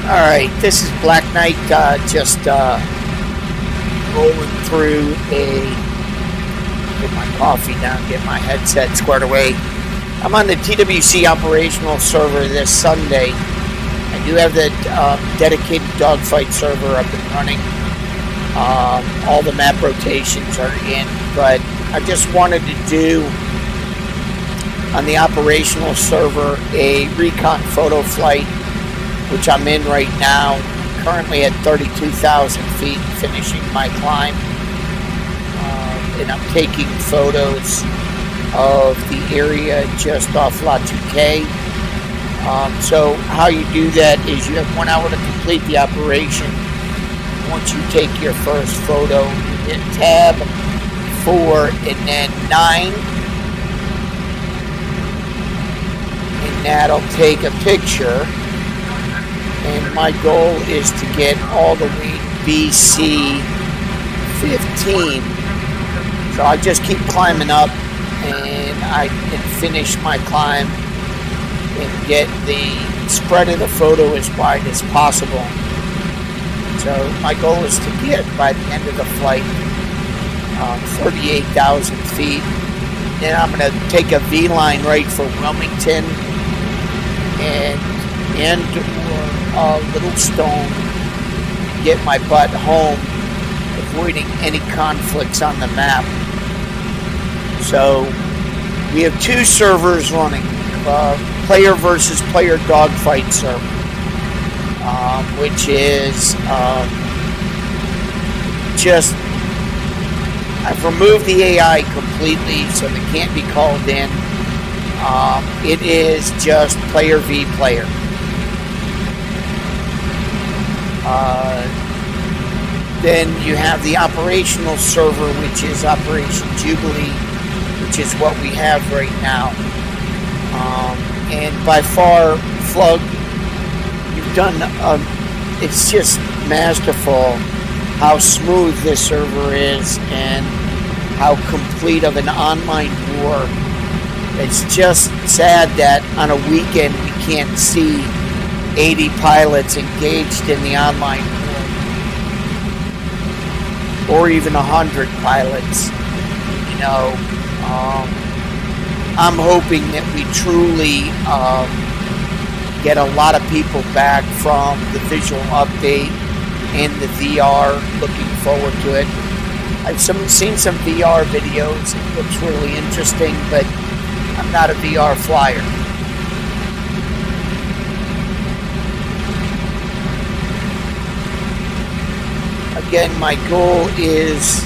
Alright, this is Black Knight, just rolling through get my coffee down, get my headset squared away. I'm on the TWC operational server this Sunday. I do have the dedicated Dogfight server up and running. All the map rotations are in, but I just wanted to do on the operational server a recon photo flight, which I'm in right now. I'm currently at 32,000 feet, finishing my climb, and I'm taking photos of the area just off La 2K. So how you do that is you have 1 hour to complete the operation. Once you take your first photo, you hit tab 4 and then 9, and that'll take a picture. And my goal is to get all the way to BC 15. So I just keep climbing up, and I can finish my climb and get the spread of the photo as wide as possible. So my goal is to get, by the end of the flight, 38,000 feet. Then I'm going to take a V-line right for Wilmington and Little Stone, get my butt home, avoiding any conflicts on the map. So we have two servers running, player versus player dogfight server, which is just, I've removed the AI completely so they can't be called in. It is just player v player. Then you have the operational server, which is Operation Jubilee, which is what we have right now. And by far, Flug, you've done, it's just masterful how smooth this server is and how complete of an online war. It's just sad that on a weekend we can't see 80 pilots engaged in the online war, or even 100 pilots. You know, I'm hoping that we truly get a lot of people back from the visual update and the VR. Looking forward to it. I've seen some VR videos. It looks really interesting, but I'm not a VR flyer. Again, my goal is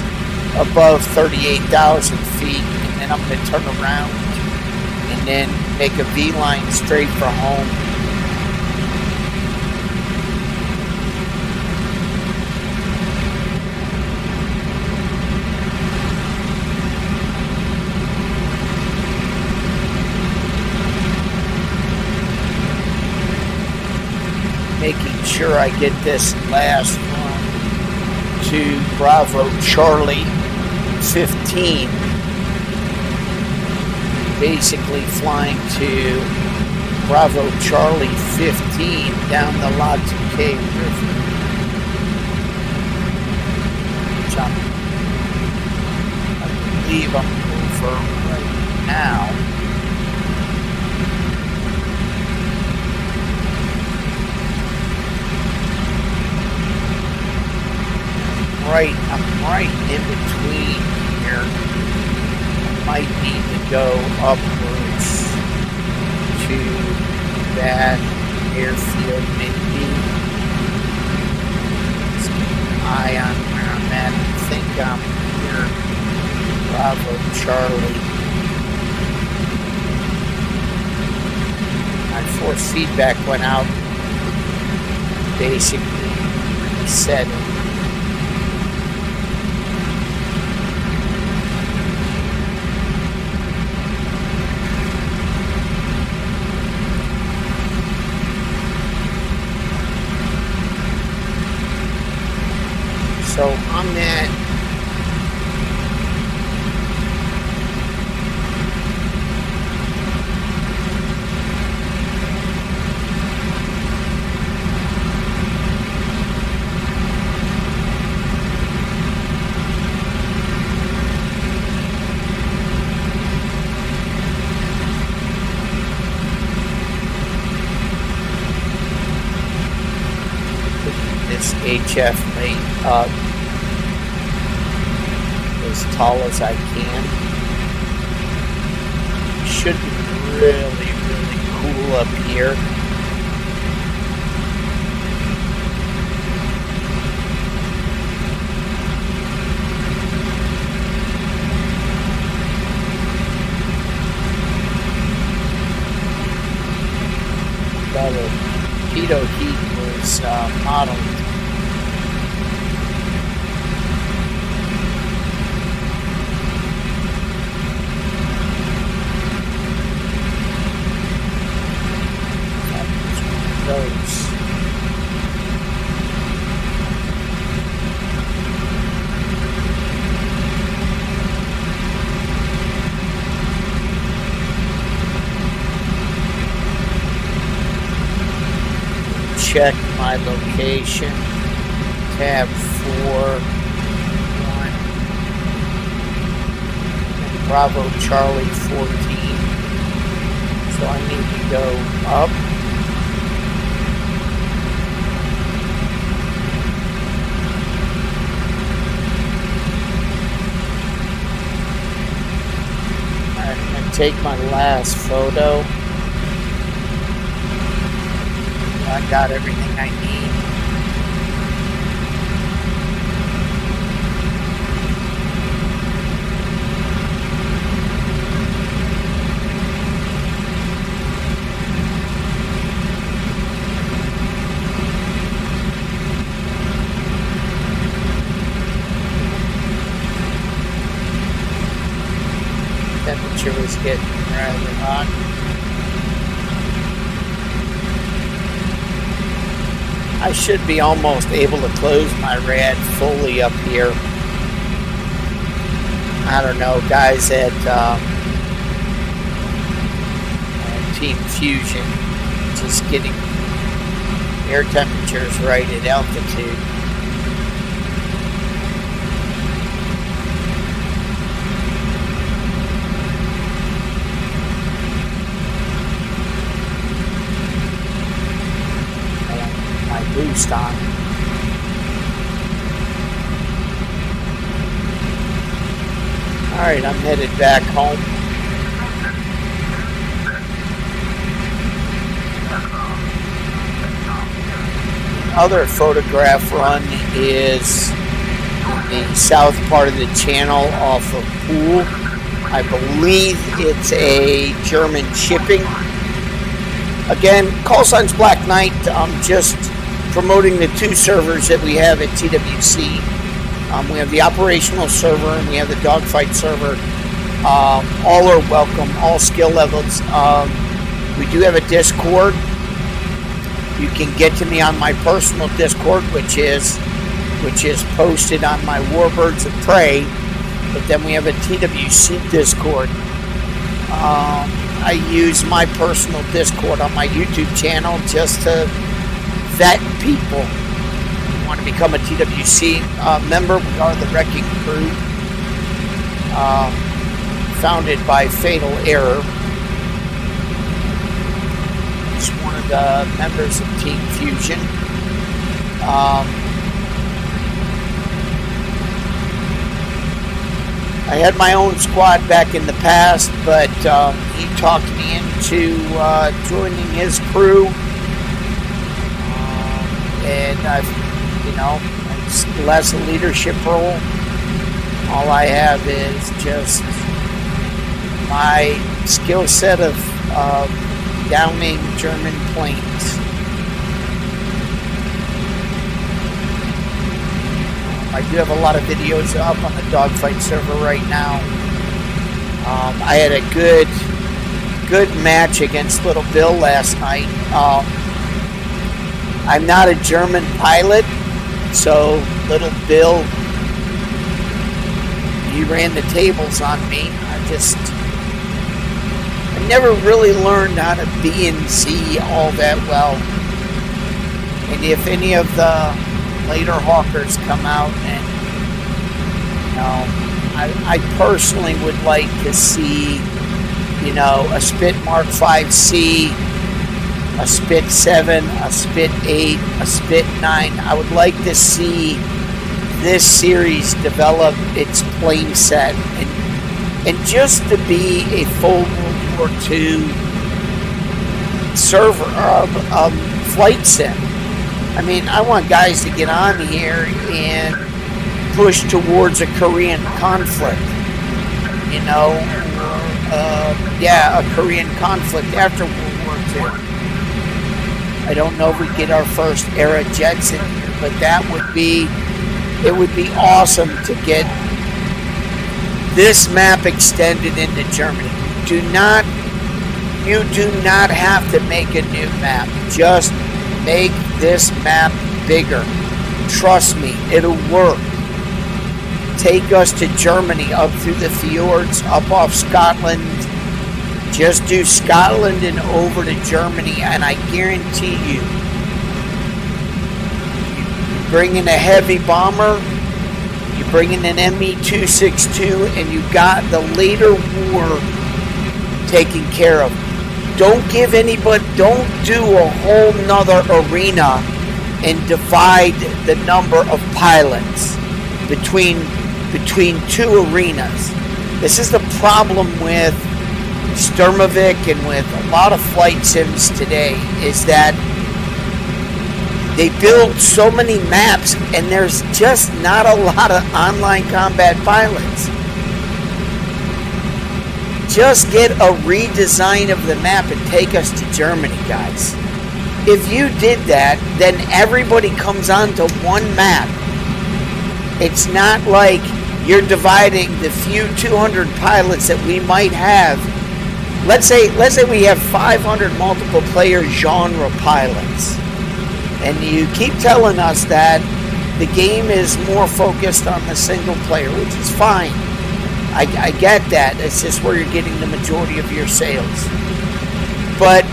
above 38,000 feet, and then I'm going to turn around and then make a V-line straight for home. Making sure I get this last one to Bravo Charlie 15, basically flying to Bravo Charlie 15 down the La 2K River, which I believe I'm over right now. I'm right in between here. I might need to go upwards to that airfield, maybe. Let's keep an eye on where I'm at. I think I'm here. Bravo Charlie. My force feedback went out. Basically reset it. So I'm at HF made up as tall as I can. Should be really, really cool up here. The torpedo heat was modeled. That was one of those. Check my location, tab 4, 1, and Bravo Charlie 14. So I need to go up. Alright, I'm going to take my last photo. I got everything I need. Temperature was getting rather hot. I should be almost able to close my rad fully up here. I don't know, guys at Team Fusion, just getting air temperatures right at altitude. Boost on. Alright, I'm headed back home. Other photograph run is in the south part of the channel off of Pool. I believe it's a German shipping. Again, call sign's Black Knight. I'm just promoting the two servers that we have at TWC. We have the operational server and we have the Dogfight server. All are welcome, all skill levels. We do have a Discord. You can get to me on my personal Discord, which is posted on my Warbirds of Prey. But then we have a TWC Discord. I use my personal Discord on my YouTube channel just to vet people who want to become a TWC member. We are the Wrecking Crew, founded by Fatal Error. He's one of the members of Team Fusion. I had my own squad back in the past, but he talked me into joining his crew. And I've, it's less a leadership role. All I have is just my skill set of downing German planes. I do have a lot of videos up on the Dogfight server right now. I had a good match against Little Bill last night. I'm not a German pilot, so Little Bill, he ran the tables on me. I never really learned how to B and Z all that well. And if any of the later Hawkers come out, and I personally would like to see, a Spit Mark 5C a Spit 7, a Spit 8, a Spit 9. I would like to see this series develop its plane set and just to be a full World War II server flight sim. I mean, I want guys to get on here and push towards a Korean conflict, you know, a Korean conflict after World War II. I don't know if we get our first era jets in here, but it would be awesome to get this map extended into Germany. You do not have to make a new map. Just make this map bigger. Trust me, it'll work. Take us to Germany, up through the fjords, up off Scotland. Just do Scotland and over to Germany, and I guarantee you bring in a heavy bomber, you bring in an ME-262, and you got the later war taken care of. Don't do a whole nother arena and divide the number of pilots between two arenas. This is the problem with Sturmovik and with a lot of flight sims today, is that they build so many maps and there's just not a lot of online combat pilots. Just get a redesign of the map and take us to Germany, guys. If you did that, then everybody comes onto one map. It's not like you're dividing the few 200 pilots that we might have. Let's say we have 500 multiple player genre pilots. And you keep telling us that the game is more focused on the single player, which is fine. I get that. It's just where you're getting the majority of your sales. But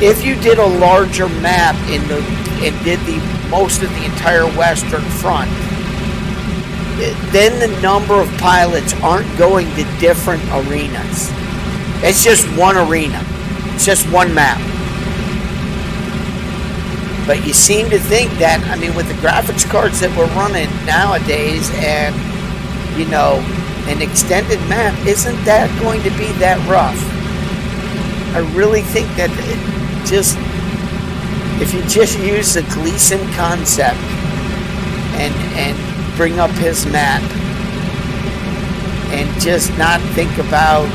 if you did a larger map and did the most of the entire Western Front, then the number of pilots aren't going to different arenas. It's just one arena. It's just one map. But you seem to think that, I mean, with the graphics cards that we're running nowadays and, you know, an extended map, isn't that going to be that rough? I really think that if you just use the Gleason concept and bring up his map and just not think about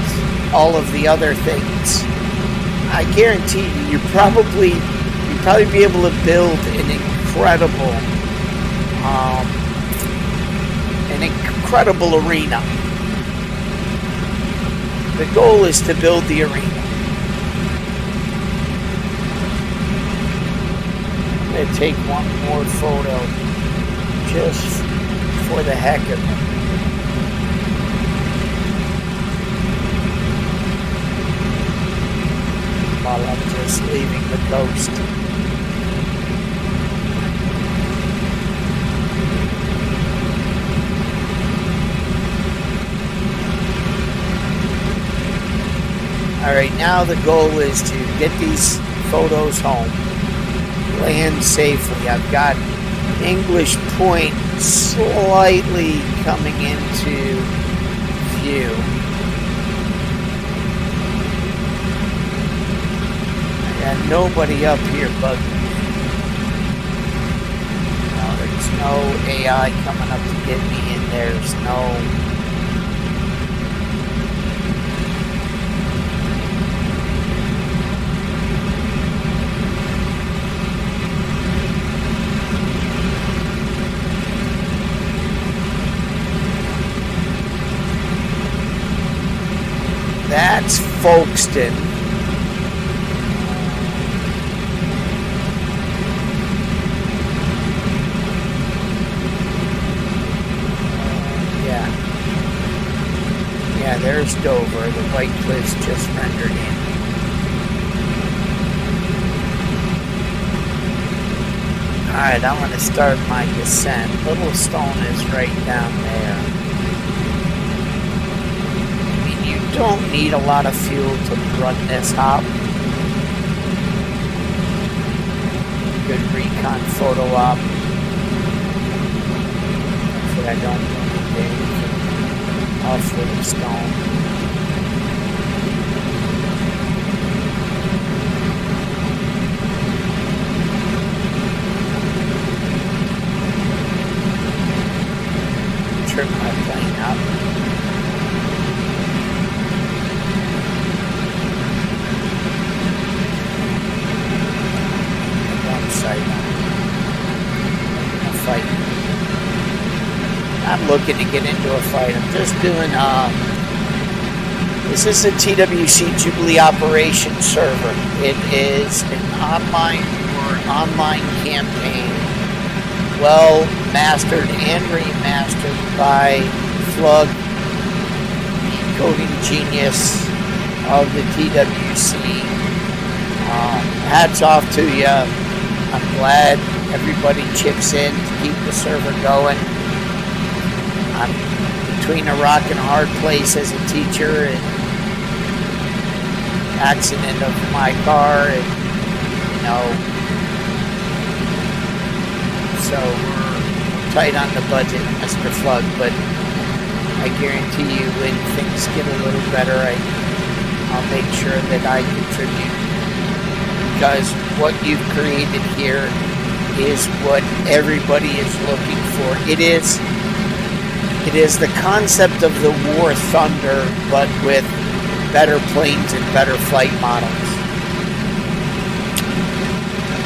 all of the other things, I guarantee you'd probably be able to build an incredible arena. The goal is to build the arena. I'm going to take one more photo just for the heck of it. While I'm just leaving the coast. Alright, now the goal is to get these photos home, land safely. I've got English Point slightly coming into view. I got nobody up here bugging me. No, there's no AI coming up to get me, and there's no... That's Folkestone. Yeah, there's Dover. The White Cliffs just rendered in. Alright, I'm going to start my descent. Little Stone is right down there. Don't need a lot of fuel to run this hop. good recon photo op. Hopefully I don't need anything off with the stone. Trim my plane up. One side a fight. I'm looking to get into a fight. I'm just doing this is a TWC Jubilee operation server. It is an online campaign, well mastered and remastered by Flug, the coding genius of the TWC. Hats off to you. I'm glad everybody chips in to keep the server going. I'm between a rock and a hard place as a teacher and accident of my car, and so we're tight on the budget, Mr. Flug, but I guarantee you when things get a little better, I'll make sure that I contribute, because what you've created here is what everybody is looking for. It is the concept of the War Thunder, but with better planes and better flight models.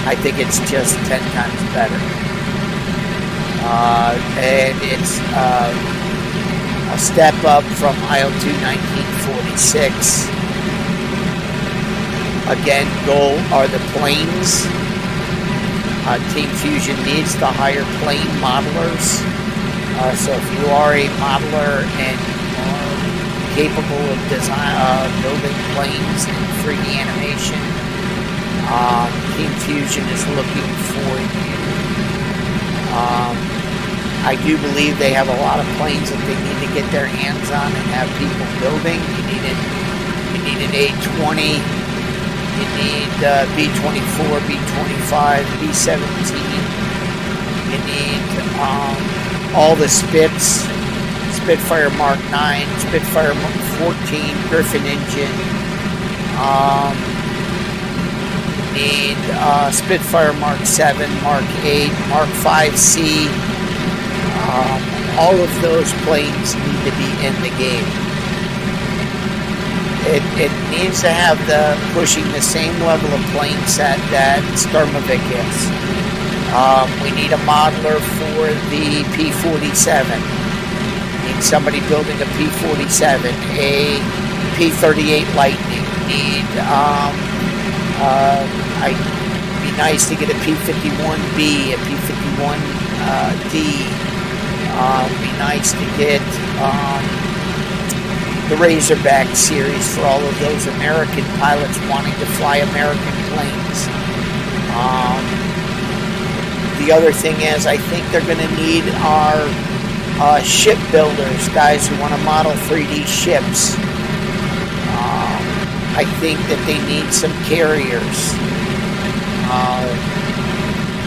I think it's just 10 times better. And it's a step up from IL-2 1946. Again, goal are the planes. Team Fusion needs the higher plane modelers. So if you are a modeler and are capable of building planes in 3D animation, Team Fusion is looking for you. I do believe they have a lot of planes that they need to get their hands on and have people building. You need an A-20, you need B-24, B-25, B-17, you need all the Spits, Spitfire Mark 9, Spitfire Mark 14, Griffin engine, need Spitfire Mark 7, Mark 8, Mark 5C. All of those planes need to be in the game. It needs to have pushing the same level of plane set that Sturmovik is. We need a modeler for the P-47. Need somebody building a P-47, a P-38 Lightning. It'd be nice to get a P-51B, a P-51D. It'd be nice to get the Razorback series for all of those American pilots wanting to fly American planes. The other thing is, I think they're going to need our ship builders, guys who want to model 3D ships. I think that they need some carriers.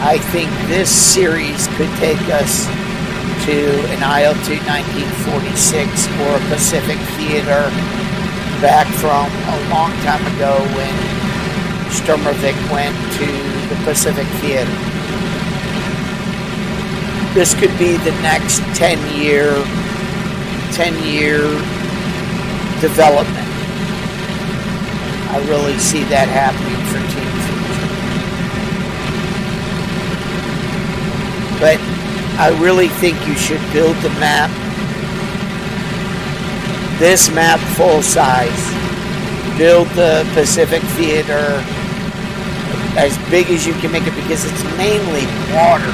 I think this series could take us to an IL-2 1946 or a Pacific Theater back from a long time ago when Sturmovik went to the Pacific Theater. This could be the next 10-year development. I really see that happening for Team Fusion. But I really think you should build the map. This map full size. Build the Pacific Theater as big as you can make it, because it's mainly water.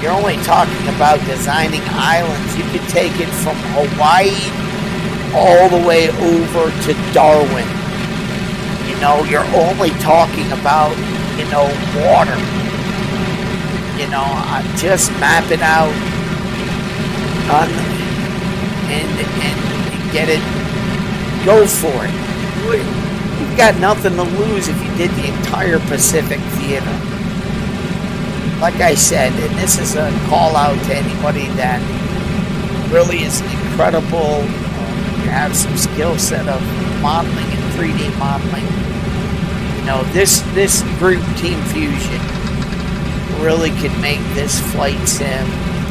You're only talking about designing islands. You could take it from Hawaii all the way over to Darwin. You're only talking about, water. Just map it out and get it. Go for it. You've got nothing to lose if you did the entire Pacific Theater. like I said, and this is a call out to anybody that really is incredible, you have some skill set of modeling and 3D modeling. You know, this group, Team Fusion, really could make this flight sim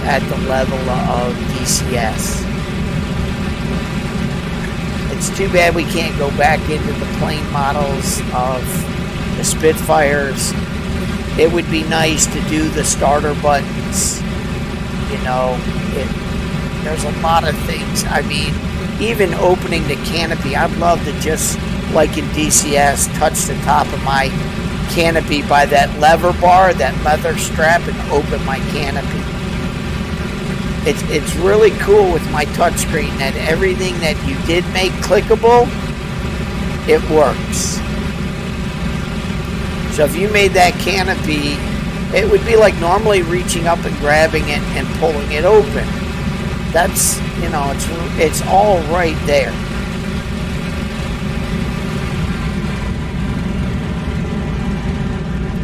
at the level of DCS. It's too bad we can't go back into the plane models of the Spitfires. It would be nice to do the starter buttons. You know, there's a lot of things. I mean, even opening the canopy, I'd love to just, like in DCS, touch the top of my canopy by that lever bar, that leather strap, and open my canopy. It's really cool with my touchscreen that everything that you did make clickable, it works. So if you made that canopy, it would be like normally reaching up and grabbing it and pulling it open. That's, you know, it's all right there.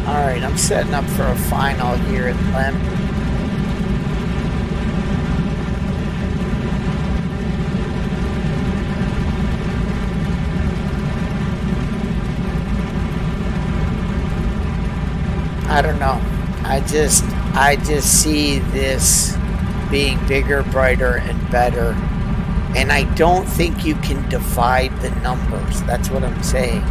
Alright, I'm setting up for a final here at Lem. I don't know. I just see this being bigger, brighter, and better. And I don't think you can divide the numbers. That's what I'm saying.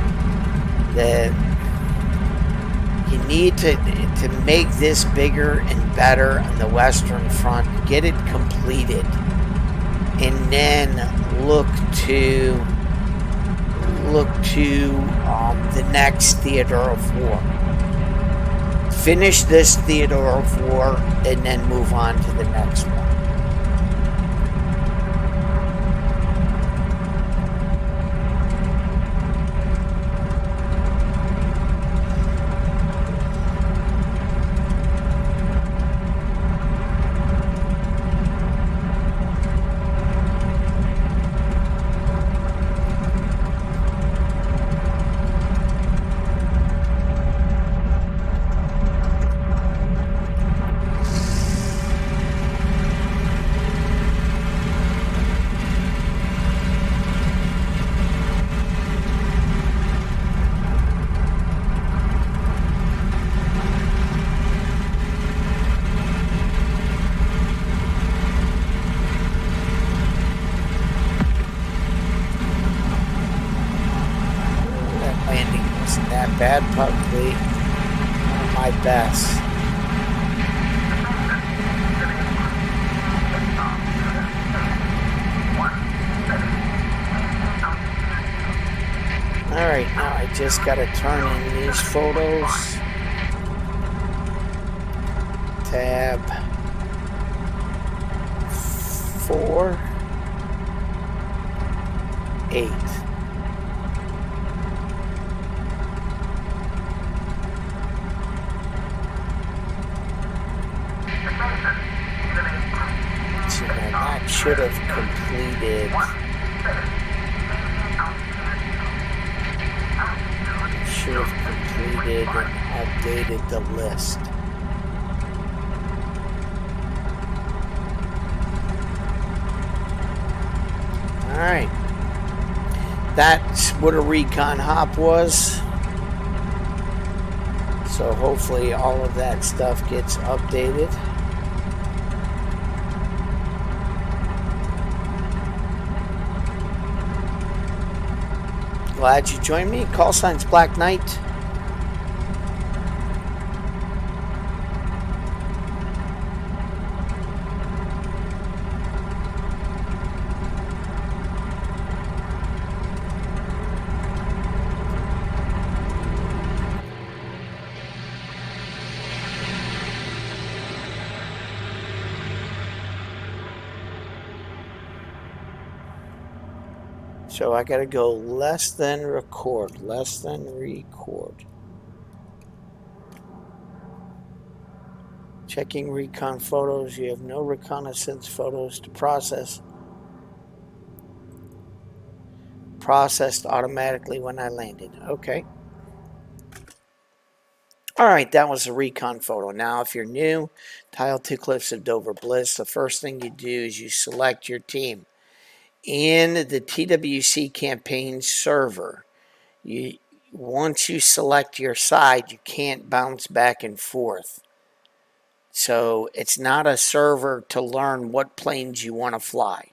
You need to make this bigger and better on the Western Front. Get it completed. And then look to the next theater of war. Finish this theater of war and then move on to the next one. Bad publicly, one of my best. Alright, now I just gotta turn in these photos. Tab 4, 8. Should have completed. Should have completed and updated the list. All right, that's what a recon hop was. So hopefully all of that stuff gets updated. Glad you joined me. Call signs Black Knight. So I gotta go less than record, less than record. Checking recon photos. You have no reconnaissance photos to process. Processed automatically when I landed. Okay. All right, that was a recon photo. Now, if you're new, Tile 2 Cliffs of Dover Bliss, the first thing you do is you select your team. In the TWC campaign server, once you select your side, you can't bounce back and forth. So it's not a server to learn what planes you want to fly.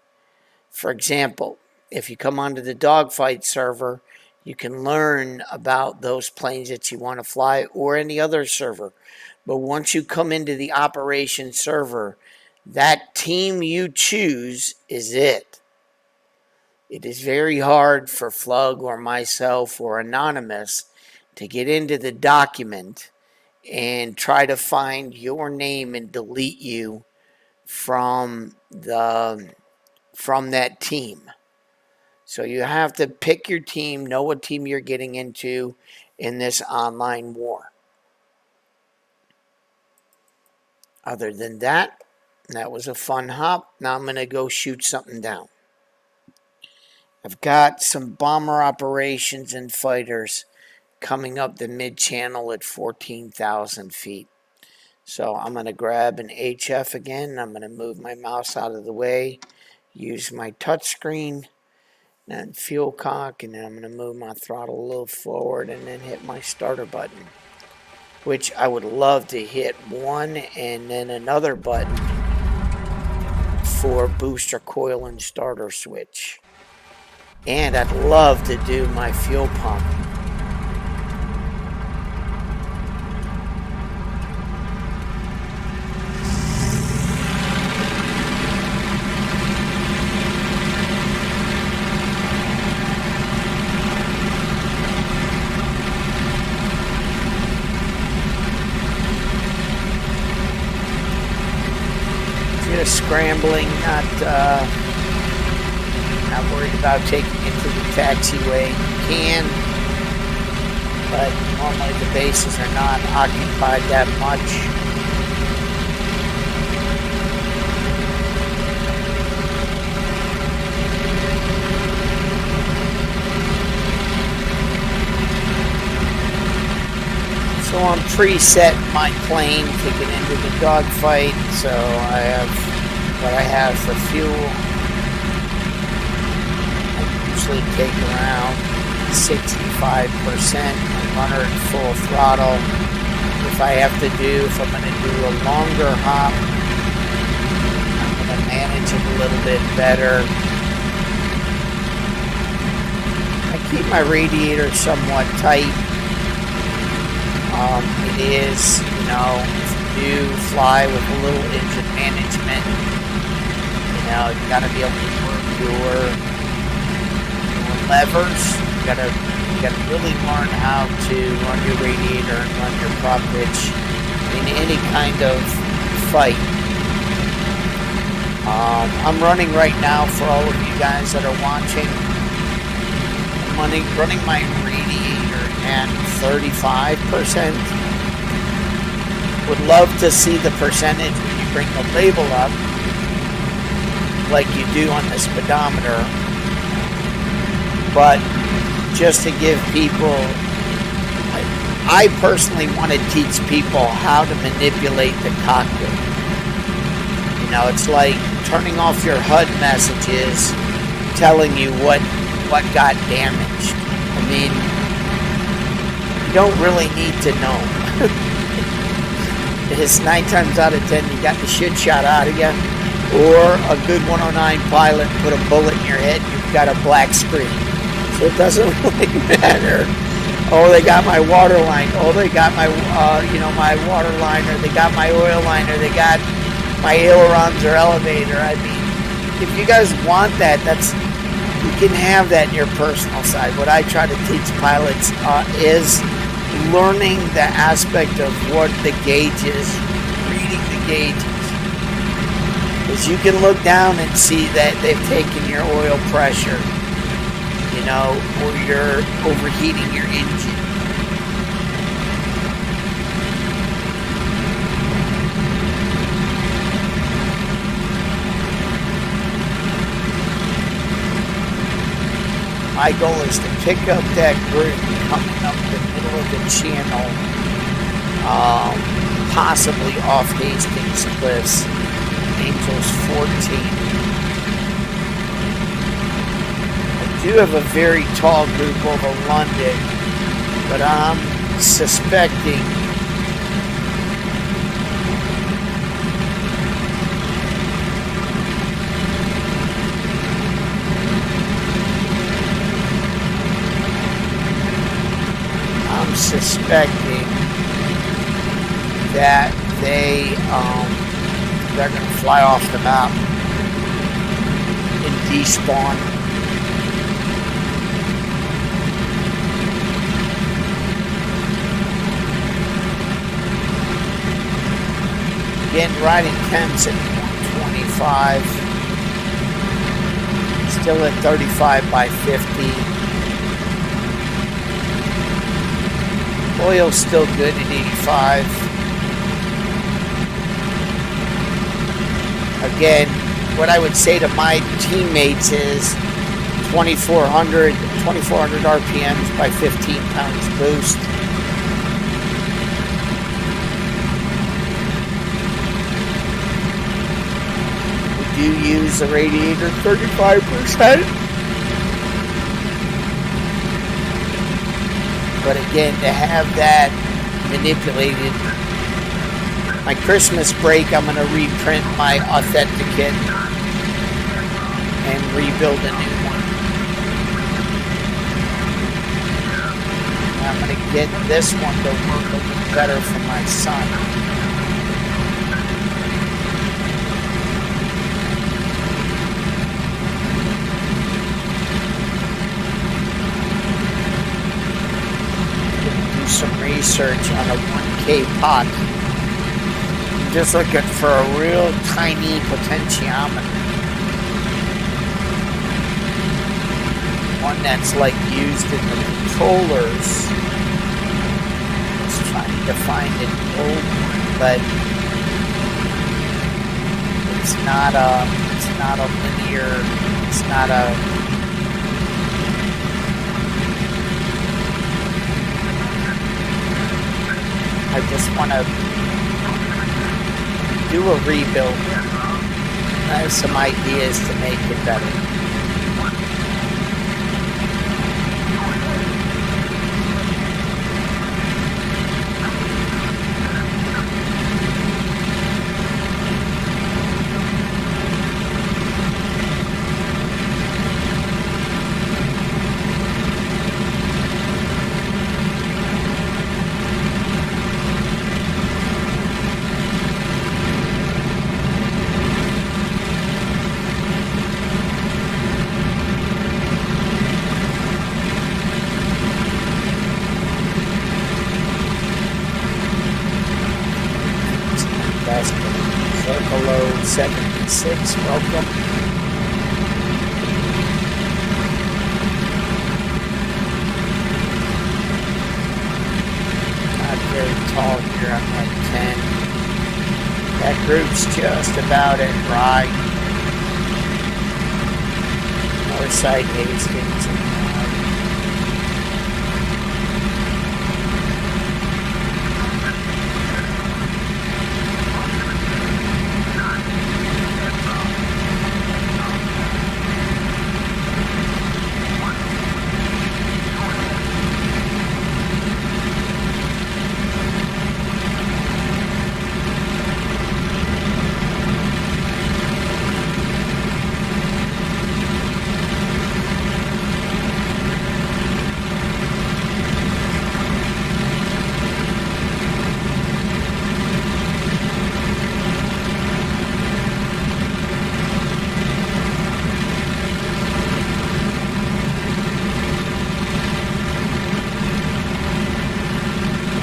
For example, if you come onto the Dogfight server, you can learn about those planes that you want to fly or any other server. But once you come into the operations server, that team you choose is it. It is very hard for Flug or myself or Anonymous to get into the document and try to find your name and delete you from that team. So you have to pick your team, know what team you're getting into in this online war. Other than that, that was a fun hop. Now I'm going to go shoot something down. I've got some bomber operations and fighters coming up the mid-channel at 14,000 feet. So I'm going to grab an HF again. I'm going to move my mouse out of the way, use my touchscreen, and fuel cock, and then I'm going to move my throttle a little forward and then hit my starter button, which I would love to hit one and then another button for booster coil and starter switch. And I'd love to do my fuel pump. Just scrambling, not worried about taking it to the taxiway. You can, but normally the bases are not occupied that much. So I'm preset my plane to get into the dogfight. So I have what I have for fuel. Usually take around 65% and run her at full throttle. If I'm going to do a longer hop, I'm going to manage it a little bit better. I keep my radiator somewhat tight. It is, if you do fly with a little engine management, you got to be able to work your levers. You got to really learn how to run your radiator and run your prop pitch in any kind of fight. I'm running right now for all of you guys that are watching. I'm running my radiator at 35%. Would love to see the percentage when you bring the label up, like you do on the speedometer. But just to give people, I personally want to teach people how to manipulate the cockpit. It's like turning off your HUD messages, telling you what got damaged. I mean, you don't really need to know. It's 9 times out of 10 you got the shit shot out of you, or a good 109 pilot put a bullet in your head and you've got a black screen. So it doesn't really matter. Oh, they got my water line. Oh, they got my my water liner. They got my oil liner. They got my ailerons or elevator. I mean, if you guys want that, you can have that in your personal side. What I try to teach pilots is learning the aspect of what the gauge is, reading the gauges. Because you can look down and see that they've taken your oil pressure, or you're overheating your engine. My goal is to pick up that group coming up the middle of the channel possibly off Hastings Cliffs, Angels 14. I do have a very tall group over London, but I'm suspecting that they're going to fly off the map and despawn. Again, riding temps at 125, still at 35 by 50. Oil's still good at 85. Again, what I would say to my teammates is 2400 RPMs by 15 pounds boost. We do use the radiator 35%. But again, to have that manipulated, my Christmas break, I'm going to reprint my authenticate and rebuild a new one. I'm going to get this one to work a little better for my son. Some research on a 1K pot. I'm just looking for a real tiny potentiometer. One that's like used in the controllers. Just trying to find an old one, but it's not a linear, it's not a I just want to do a rebuild. I have some ideas to make it better. Below 76, welcome. Not very tall here, I'm at 10. That group's just about at right. Northside Hastings.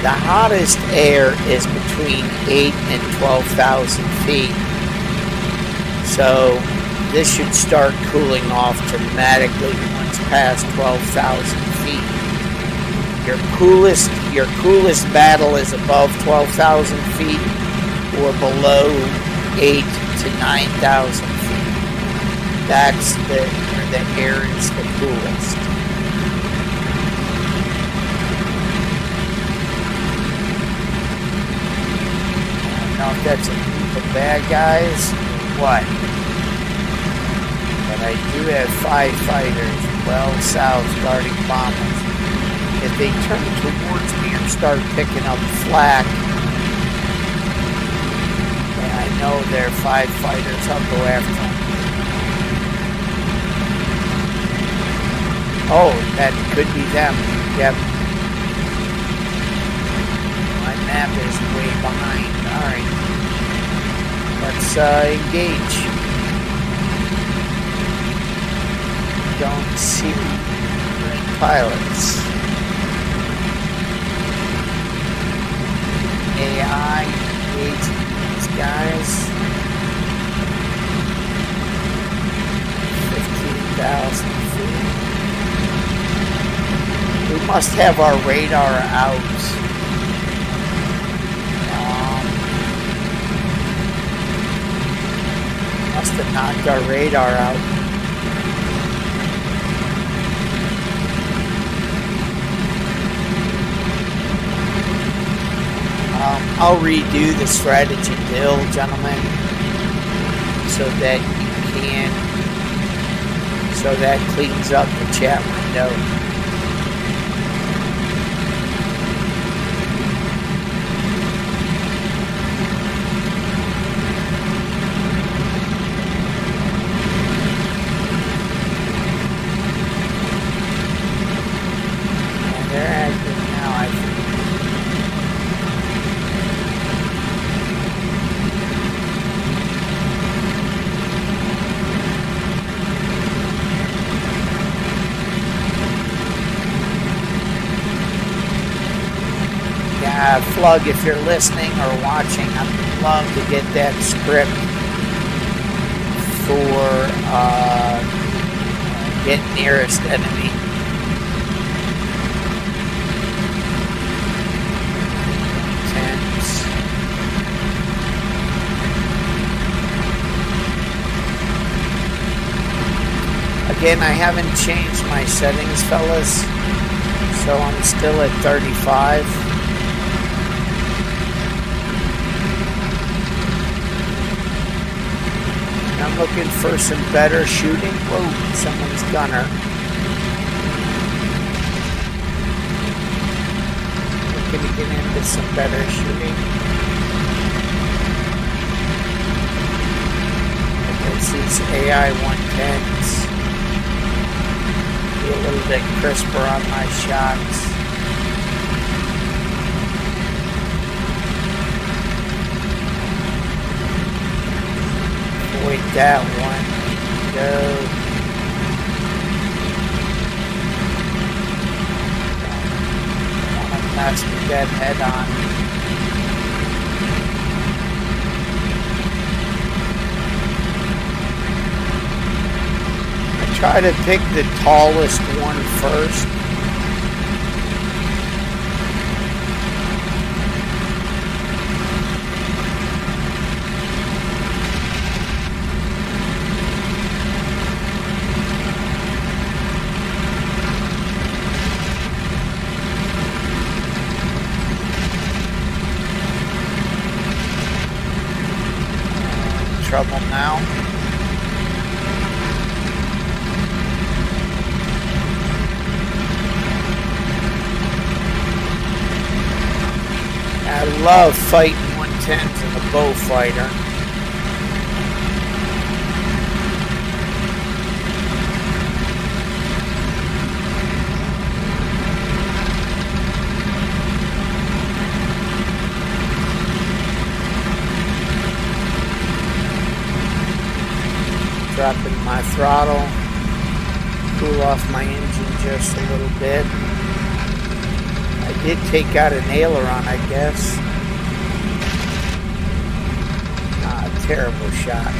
The hottest air is between 8 and 12,000 feet. So this should start cooling off dramatically once past 12,000 feet. Your coolest battle is above 12,000 feet or below 8 to 9,000 feet. That's where the air is the coolest. know if that's a group of bad guys or what. But I do have 5 fighters well south guarding bombers. If they turn towards me or start picking up flak, and I know they're 5 fighters, I'll go after them. Oh, that could be them. Yep. My map is way behind. Alright. Let's engage. Don't see any pilots. AI engaging these guys. 15,000 feet. We must have our radar out. Must have knocked our radar out. I'll redo the strategy build, gentlemen, so that you can, so that cleans up the chat window. Plug, if you're listening or watching, I'd love to get that script for get nearest enemy. Tense. Again, I haven't changed my settings, fellas, so I'm still at 35. I'm looking for some better shooting. Whoa, someone's gunner. Looking to get into some better shooting. Against these AI 110s. Be a little bit crisper on my shots. Avoid that one. Go. I want to mess with that head on. I try to pick the tallest one first. Trouble now. I love fighting 110s in the bow fighter. Dropping my throttle, cool off my engine just a little bit. I did take out an aileron, I guess. Terrible shot.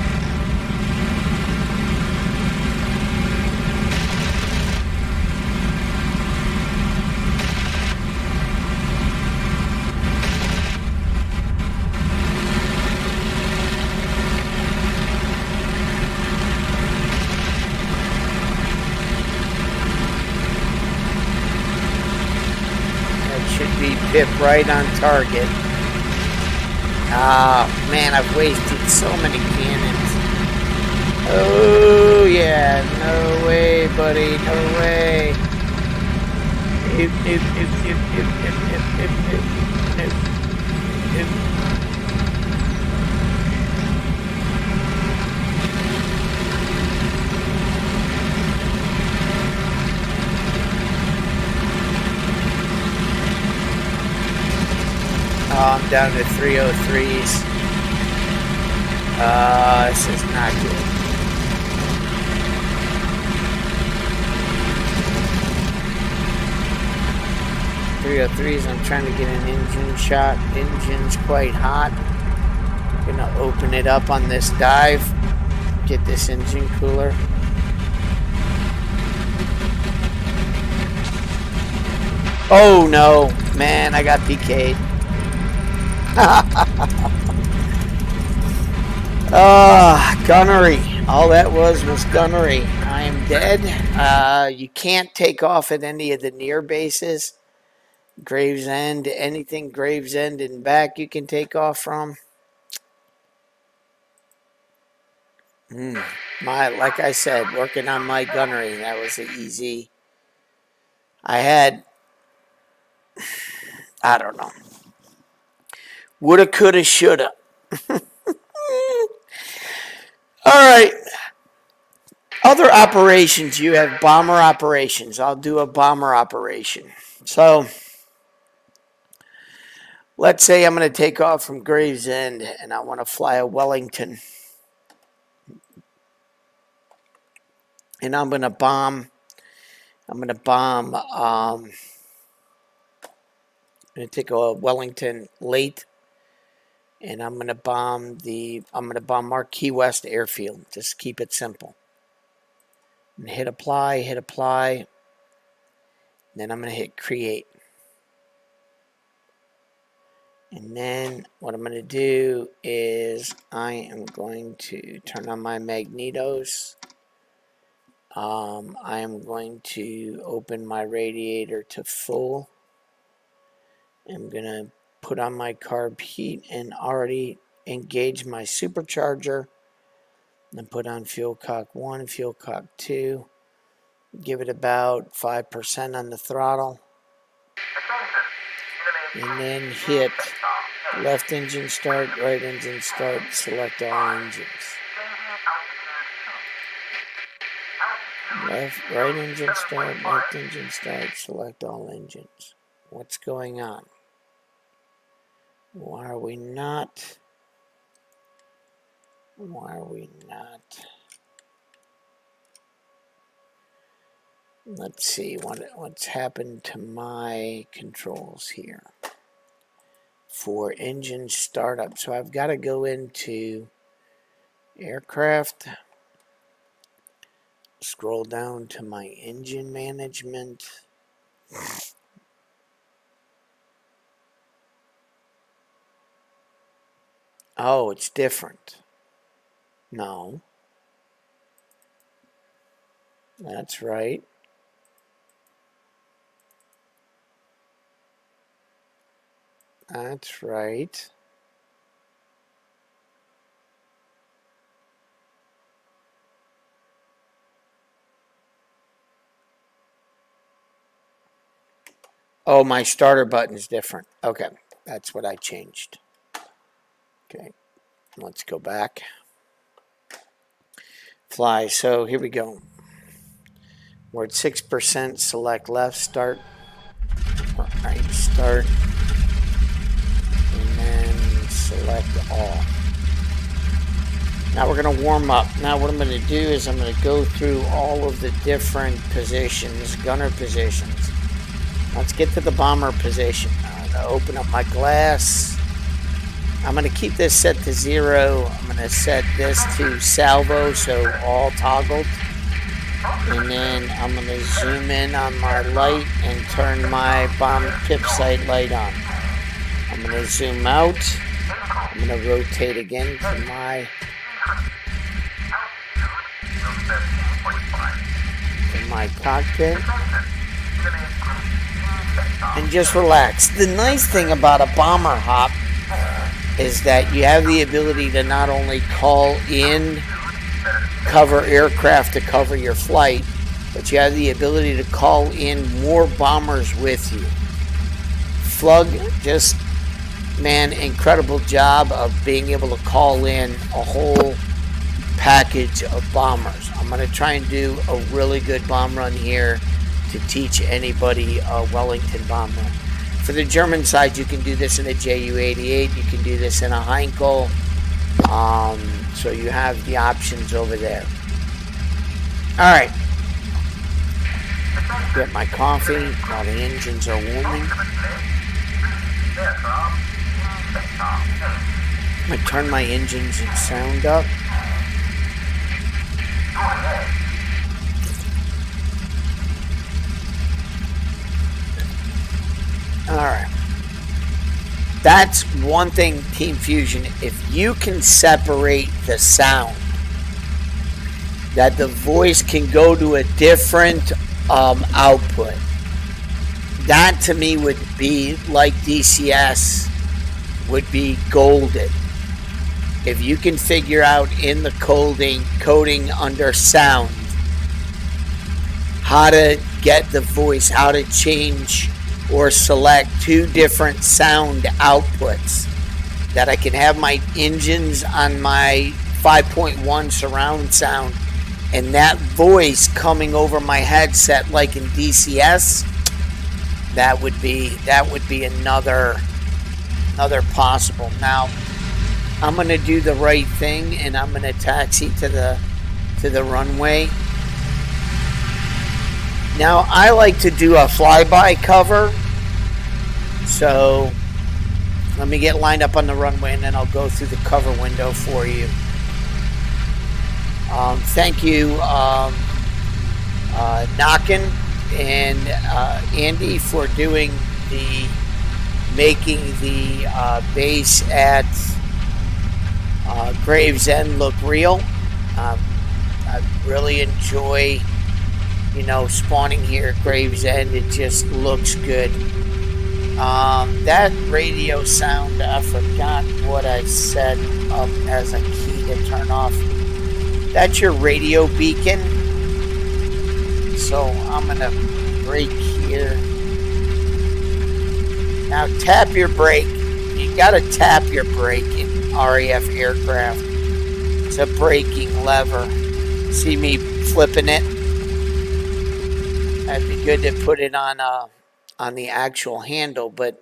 That should be pip right on target. Ah, man, I've wasted so many cannons. Oh, yeah. No way, buddy. No way. Nope, nope, nope, nope, nope, nope, nope, nope, nope, nope. Oh, I'm down to 303s. This is not good. .303s, I'm trying to get an engine shot. Engine's quite hot. Gonna open it up on this dive. Get this engine cooler. Oh no, man, I got PK'd. Gunnery. All that was gunnery. I am dead. You can't take off at any of the near bases. Gravesend, anything Gravesend and back you can take off from. Like I said, working on my gunnery, that was easy. I had, I don't know. Woulda, coulda, shoulda. All right. Other operations, you have bomber operations. I'll do a bomber operation. So, let's say I'm going to take off from Gravesend and I want to fly a Wellington. And I'm going to bomb. I'm going to take a Wellington late. And I'm going to bomb Marquis West Airfield. Just keep it simple. And hit apply. Then I'm going to hit create. And then what I'm going to do is I am going to turn on my magnetos. I am going to open my radiator to full. I'm going to put on my carb heat and already engage my supercharger. And put on fuel cock 1, fuel cock 2. Give it about 5% on the throttle. And then hit left engine start, right engine start, select all engines. Right engine start, left engine start, select all engines. What's going on? Why are we not? Let's see what's happened to my controls here for engine startup. So I've got to go into aircraft, scroll down to my engine management. Oh, it's different. No. That's right. That's right. Oh, my starter button's different. Okay, that's what I changed. Okay, let's go back. Fly, so here we go. We're at 6%, select left, start, right, start, and then select all. Now we're going to warm up. Now what I'm going to do is I'm going to go through all of the different positions, gunner positions. Let's get to the bomber position. I'm going to open up my glass. I'm going to keep this set to 0. I'm going to set this to salvo, so all toggled. And then I'm going to zoom in on my light and turn my bomb pip sight light on. I'm going to zoom out. I'm going to rotate again to my cockpit. And just relax. The nice thing about a bomber hop is that you have the ability to not only call in cover aircraft to cover your flight, but you have the ability to call in more bombers with you. Flug, just, man, incredible job of being able to call in a whole package of bombers. I'm going to try and do a really good bomb run here to teach anybody a Wellington bomb run. For the German side, you can do this in a Ju-88. You can do this in a Heinkel. So you have the options over there. All right. Get my coffee while the engines are warming. I'm going to turn my engines and sound up. All right. That's one thing, Team Fusion. If you can separate the sound, that the voice can go to a different output, that to me would be like DCS would be golden. If you can figure out in the coding under sound how to get the voice, how to change or select two different sound outputs, that I can have my engines on my 5.1 surround sound and that voice coming over my headset like in DCS, that would be another possible. Now I'm going to do the right thing and I'm going to taxi to the runway. Now I like to do a flyby cover, so let me get lined up on the runway and then I'll go through the cover window for you. Thank you, Knockin' and Andy, for making the base at Gravesend look real. I really enjoy, spawning here at Gravesend. It just looks good. That radio sound, I forgot what I set up as a key to turn off. That's your radio beacon. So I'm going to brake here. Now tap your brake. You got to tap your brake in RAF Aircraft. It's a braking lever. See me flipping it? That'd be good to put it on the actual handle, but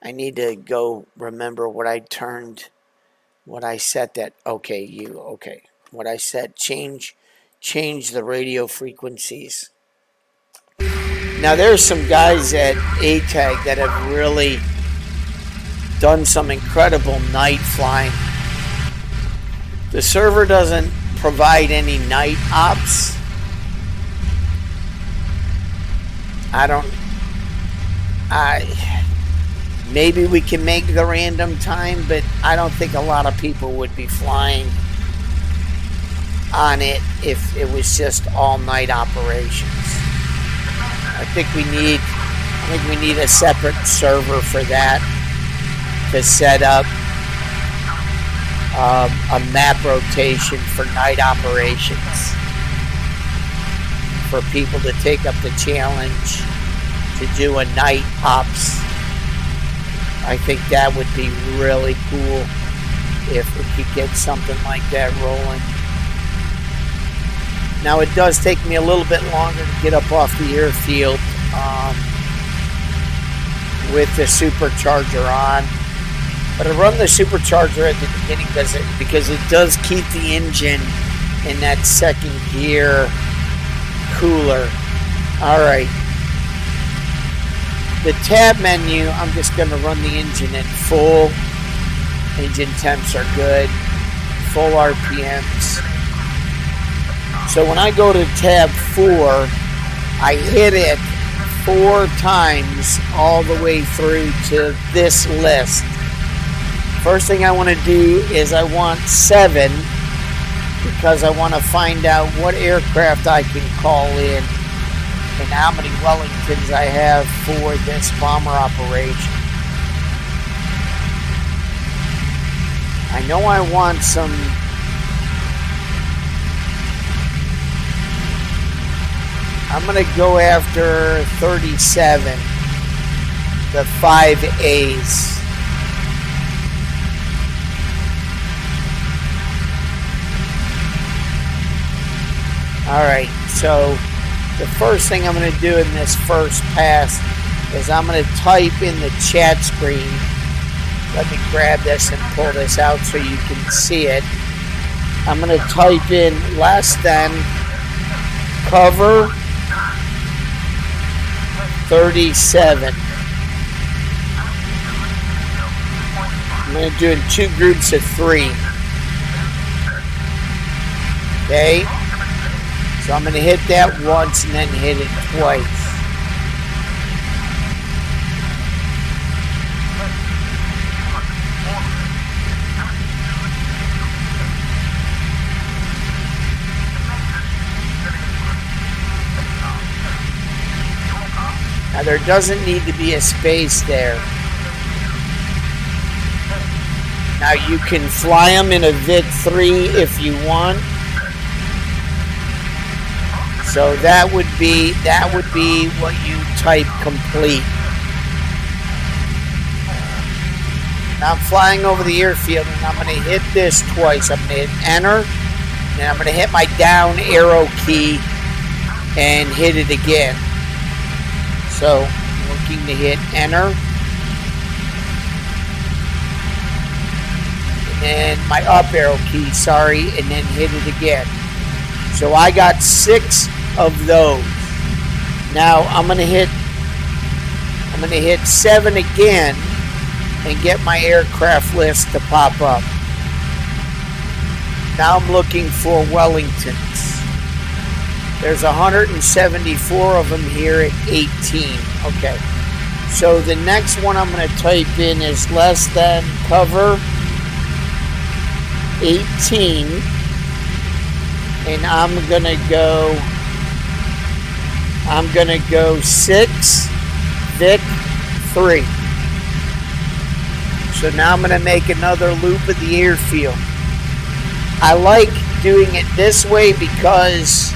I need to go remember what I set that. Okay. What I said, change the radio frequencies. Now there's some guys at ATAG that have really done some incredible night flying. The server doesn't provide any night ops. Maybe we can make the random time, but I don't think a lot of people would be flying on it if it was just all night operations. I think we need a separate server for that, to set up a map rotation for night operations, for people to take up the challenge to do a night ops. I think that would be really cool if we could get something like that rolling. Now it does take me a little bit longer to get up off the airfield with the supercharger on, but I run the supercharger at the beginning because it does keep the engine in that second gear cooler. All right, the tab menu, I'm just going to run the engine at full. Engine temps are good, full RPMs. So when I go to tab 4, I hit it 4 times all the way through to this list. First thing I want to do is I want 7, because I want to find out what aircraft I can call in and how many Wellingtons I have for this bomber operation. I know I want some. I'm going to go after 37, the 5As. Alright, so the first thing I'm going to do in this first pass is I'm going to type in the chat screen. Let me grab this and pull this out so you can see it. I'm going to type in less than cover 37. I'm going to do it in 2 groups of 3. Okay. So I'm going to hit that once and then hit it twice. Now there doesn't need to be a space there. Now you can fly them in a VIC-3 if you want. So that would be what you type complete. Now I'm flying over the airfield and I'm going to hit this twice. I'm going to hit enter, and then I'm going to hit my down arrow key and hit it again. So I'm looking to hit enter. And then my up arrow key, sorry, and then hit it again. So I got 6 of those. Now I'm gonna hit 7 again and get my aircraft list to pop up. Now I'm looking for Wellingtons. There's 174 of them here at 18. Okay. So the next one I'm going to type in is less than cover 18. And I'm going to go 6 VIC-3. So now I'm going to make another loop of the airfield. I like doing it this way because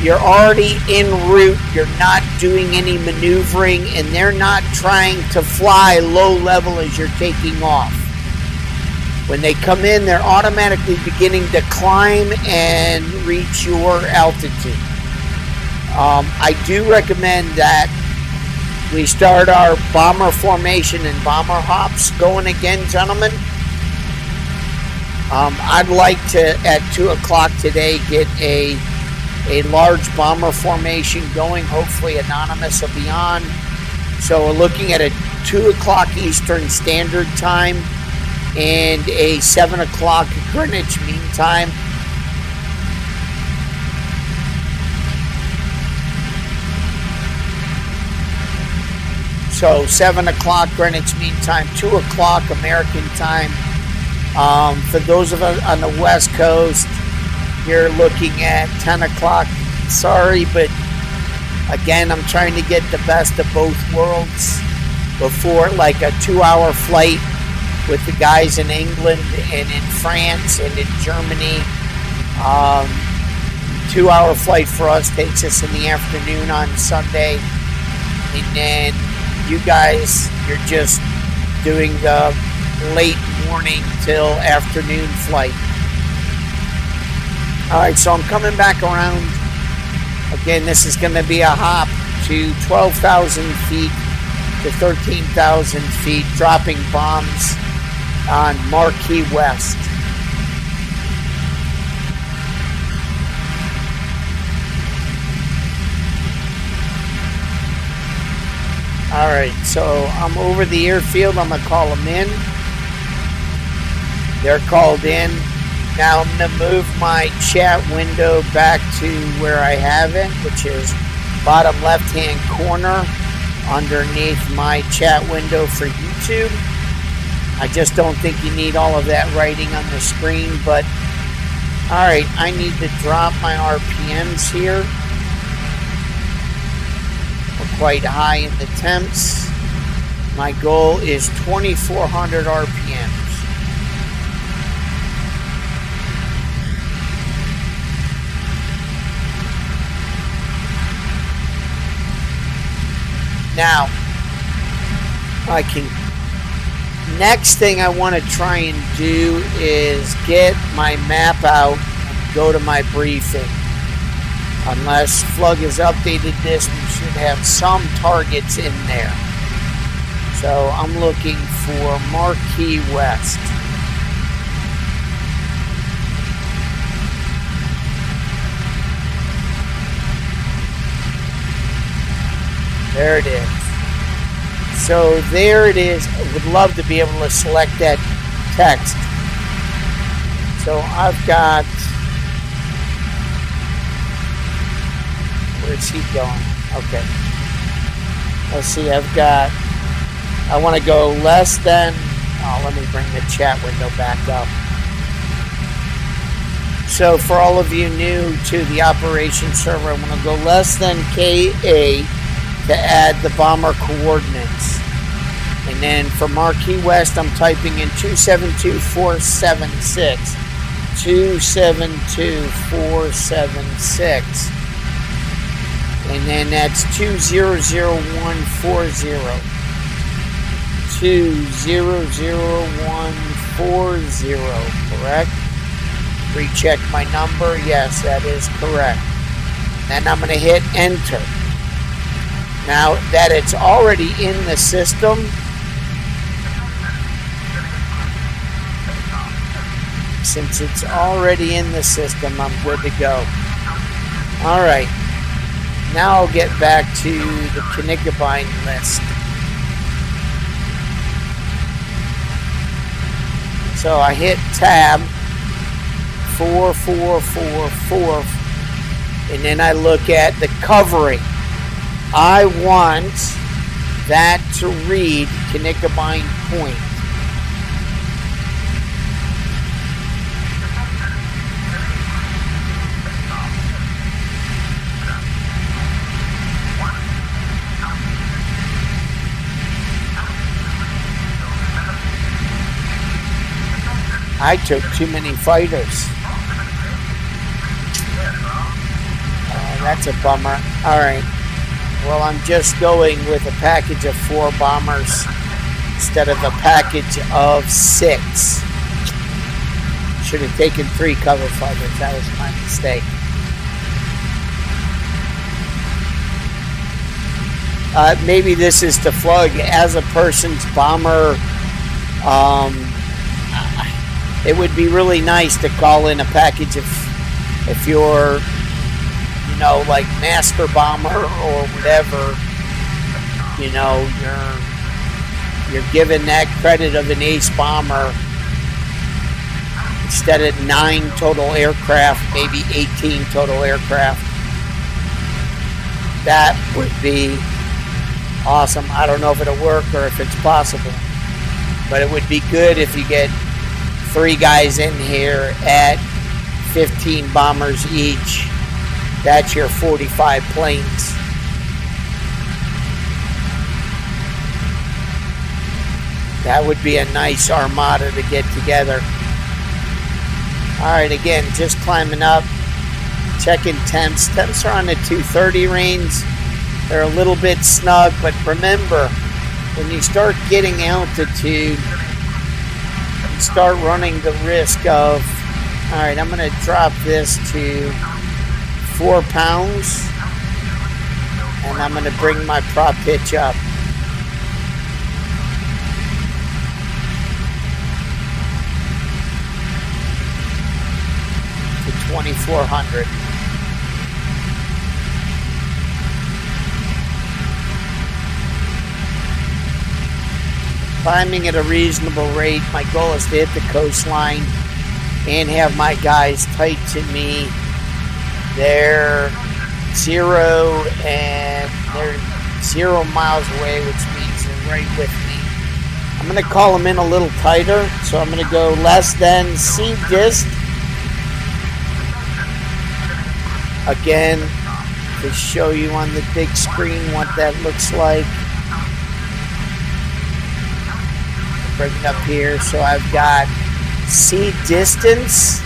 you're already en route, you're not doing any maneuvering, and they're not trying to fly low level as you're taking off. When they come in, they're automatically beginning to climb and reach your altitude. I do recommend that we start our bomber formation and bomber hops going again, gentlemen. I'd like to, at 2 o'clock today, get a large bomber formation going. Hopefully Anonymous will be on. So we're looking at a 2 o'clock Eastern Standard Time and a 7 o'clock Greenwich Mean Time. So 7 o'clock Greenwich Mean Time, 2 o'clock American Time. For those of us on the West Coast, you're looking at 10 o'clock. Sorry, but again, I'm trying to get the best of both worlds before, like a 2-hour flight with the guys in England and in France and in Germany. 2-hour flight for us takes us in the afternoon on Sunday. And then you guys, you're just doing the late morning till afternoon flight. Alright, so I'm coming back around. Again, this is going to be a hop to 12,000 feet to 13,000 feet, dropping bombs on Marquee West. Alright, so I'm over the airfield. I'm going to call them in. They're called in. Now I'm going to move my chat window back to where I have it, which is bottom left-hand corner underneath my chat window for YouTube. I just don't think you need all of that writing on the screen, but alright, I need to drop my RPMs here. We're quite high in the temps. My goal is 2,400 RPMs. Now, I can. Next thing I want to try and do is get my map out and go to my briefing. Unless Flug has updated this, we should have some targets in there. So I'm looking for Marquee West. There it is. So there it is. I would love to be able to select that text. So I've got, where's he going? Okay. Let's see, I want to go less than, let me bring the chat window back up. So for all of you new to the operation server, I want to go less than KA to add the bomber coordinates. And then for Marquee West, I'm typing in 272476. 272476. And then that's 200140. 200140, correct? Recheck my number. Yes, that is correct. Then I'm going to hit enter. Now that it's already in the system, since it's already in the system, I'm good to go. All right. Now I'll get back to the Knickebine list. So I hit tab 4444, and then I look at the covering. I want that to read Knickebine Point. I took too many fighters. That's a bummer. All right. Well, I'm just going with a package of 4 bombers instead of a package of 6. Should have taken 3 cover fighters. That was my mistake. Maybe this is to Flug as a person's bomber. It would be really nice to call in a package if you're, you know, like master bomber or whatever, you know, you're given that credit of an ace bomber instead of 9 total aircraft, maybe 18 total aircraft. That would be awesome. I don't know if it'll work or if it's possible, but it would be good if you get 3 guys in here at 15 bombers each. That's your 45 planes. That would be a nice armada to get together. Alright, again, just climbing up, checking temps. Temps are on the 230 range. They're a little bit snug, but remember, when you start getting altitude, you start running the risk of, alright, I'm going to drop this to 4 pounds, and I'm going to bring my prop pitch up. To 2400. Climbing at a reasonable rate. My goal is to hit the coastline and have my guys tight to me. They're 0 and they're 0 miles away, which means they're right with me. I'm going to call them in a little tighter, so I'm going to go less than C dist. Again, to show you on the big screen what that looks like. Bring it up here. So I've got C distance,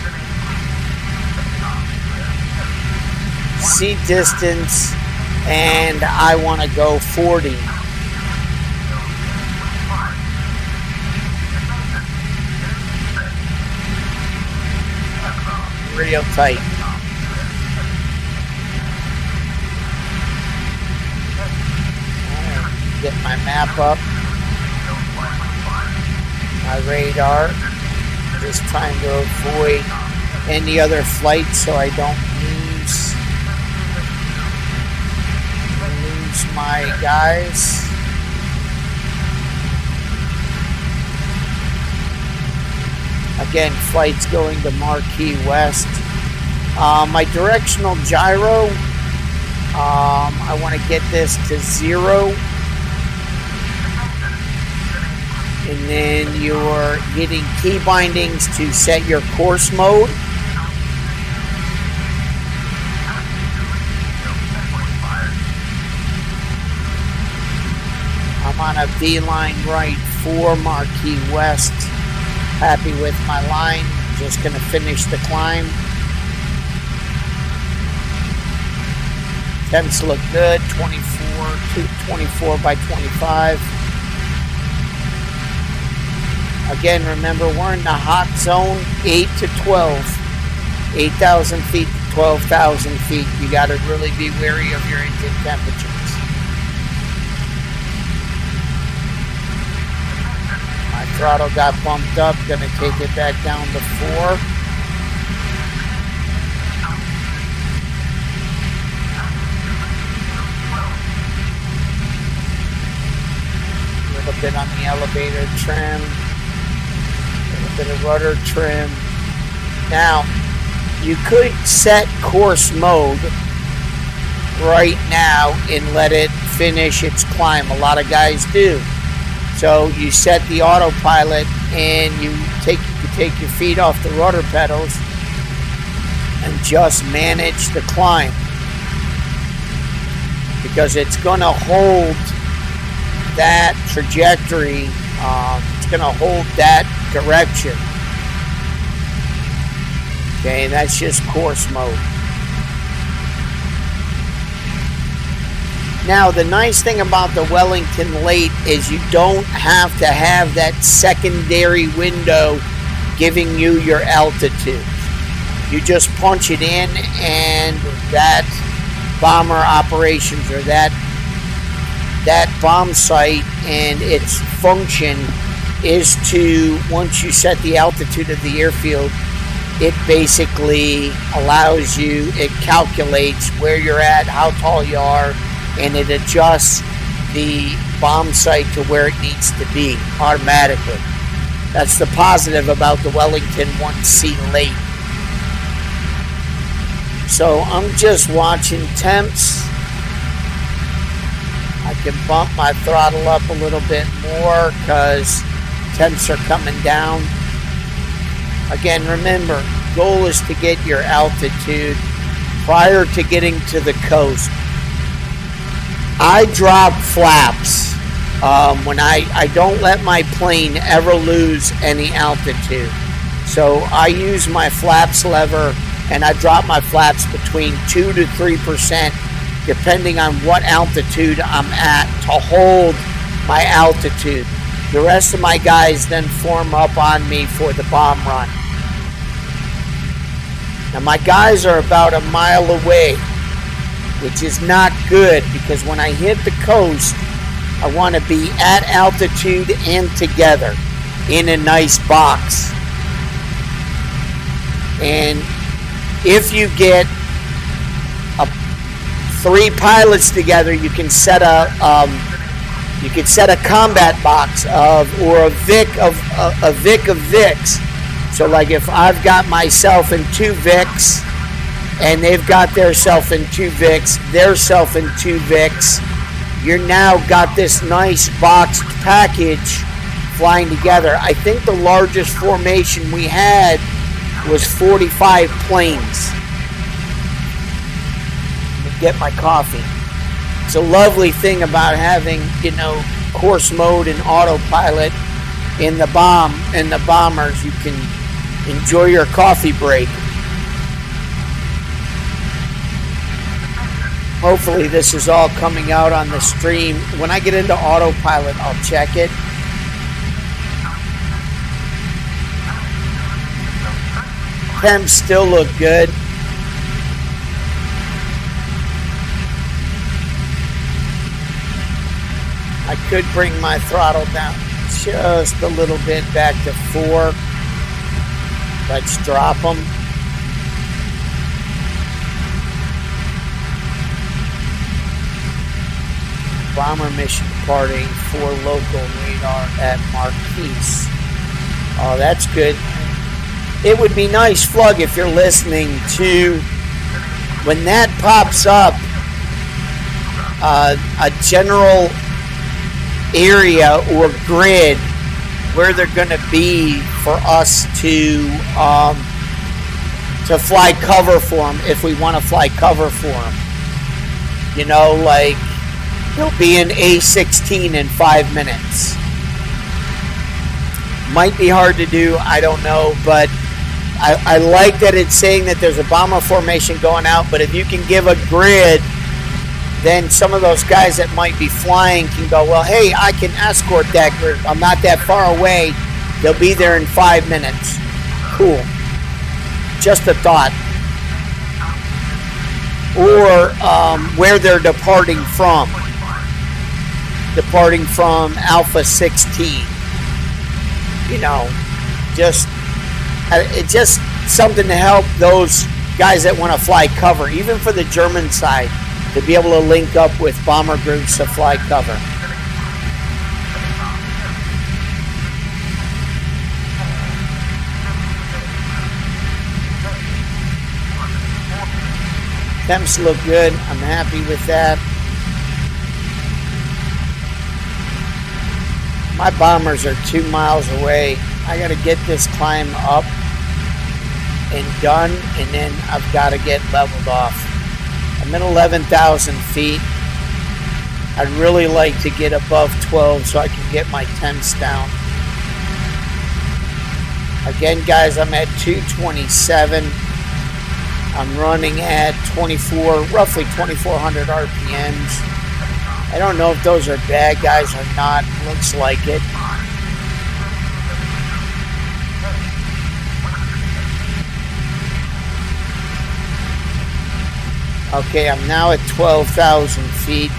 and I want to go 40. real tight. Get my map up, my radar, just trying to avoid any other flights so I don't lose my guys. Again, flights going to Marquis West. My directional gyro, I want to get this to 0. And then you're hitting key bindings to set your course mode. I'm on a V-line right for Marquis West. Happy with my line. Just going to finish the climb. Temps look good. 24 by 25. Again, remember, we're in the hot zone, 8 to 12. 8,000 feet to 12,000 feet. You got to really be wary of your engine temperatures. My throttle got bumped up. Going to take it back down to 4. A little bit on the elevator trim. Bit of rudder trim. Now, you could set course mode right now and let it finish its climb. A lot of guys do. So you set the autopilot and you take your feet off the rudder pedals and just manage the climb, because it's going to hold that trajectory. It's going to hold that direction. Okay, that's just course mode. Now, the nice thing about the Wellington Late is you don't have to have that secondary window giving you your altitude. You just punch it in, and that bomber operations, or that bomb site, and its function is to, once you set the altitude of the airfield, it basically allows you, it calculates where you're at, how tall you are, and it adjusts the bomb site to where it needs to be automatically. That's the positive about the Wellington 1C Late. So I'm just watching temps. I can bump my throttle up a little bit more because temps are coming down. Again, remember, goal is to get your altitude prior to getting to the coast. I drop flaps when I don't let my plane ever lose any altitude. So I use my flaps lever, and I drop my flaps between 2 to 3%, depending on what altitude I'm at, to hold my altitude. The rest of my guys then form up on me for the bomb run. Now, my guys are about a mile away, which is not good, because when I hit the coast, I want to be at altitude and together in a nice box. And if you get 3 pilots together, you can set a combat box or a Vic of Vics. So, like, if I've got myself and 2 Vics, and they've got their self and 2 Vics, their self and 2 Vics, you're now got this nice boxed package flying together. I think the largest formation we had was 45 planes. Let me get my coffee. It's a lovely thing about having, course mode and autopilot in the bombers. You can enjoy your coffee break. Hopefully this is all coming out on the stream. When I get into autopilot, I'll check it. Temps still look good. I could bring my throttle down just a little bit back to 4. Let's drop them. Bomber mission departing for local radar at Marquise. Oh, that's good. It would be nice, Flug, if you're listening, to, when that pops up, a general area or grid where they're going to be for us to fly cover for them if we want to fly cover for them. You know, like, there'll be an A-16 in 5 minutes. Might be hard to do, I don't know, but I like that it's saying that there's a bomber formation going out, but if you can give a grid, then some of those guys that might be flying can go, well, hey, I can escort that grid. I'm not that far away. They'll be there in 5 minutes. Cool. Just a thought. Or where they're departing from. Departing from Alpha 16. You know, it's just something to help those guys that want to fly cover, even for the German side, to be able to link up with bomber groups to fly cover. Temps look good. I'm happy with that. My bombers are 2 miles away. I got to get this climb up and done, and then I've got to get leveled off. I'm at 11,000 feet. I'd really like to get above 12 so I can get my temps down. Again, guys, I'm at 227. I'm running at roughly 2,400 RPMs. I don't know if those are bad guys or not. Looks like it. Okay, I'm now at 12,000 feet.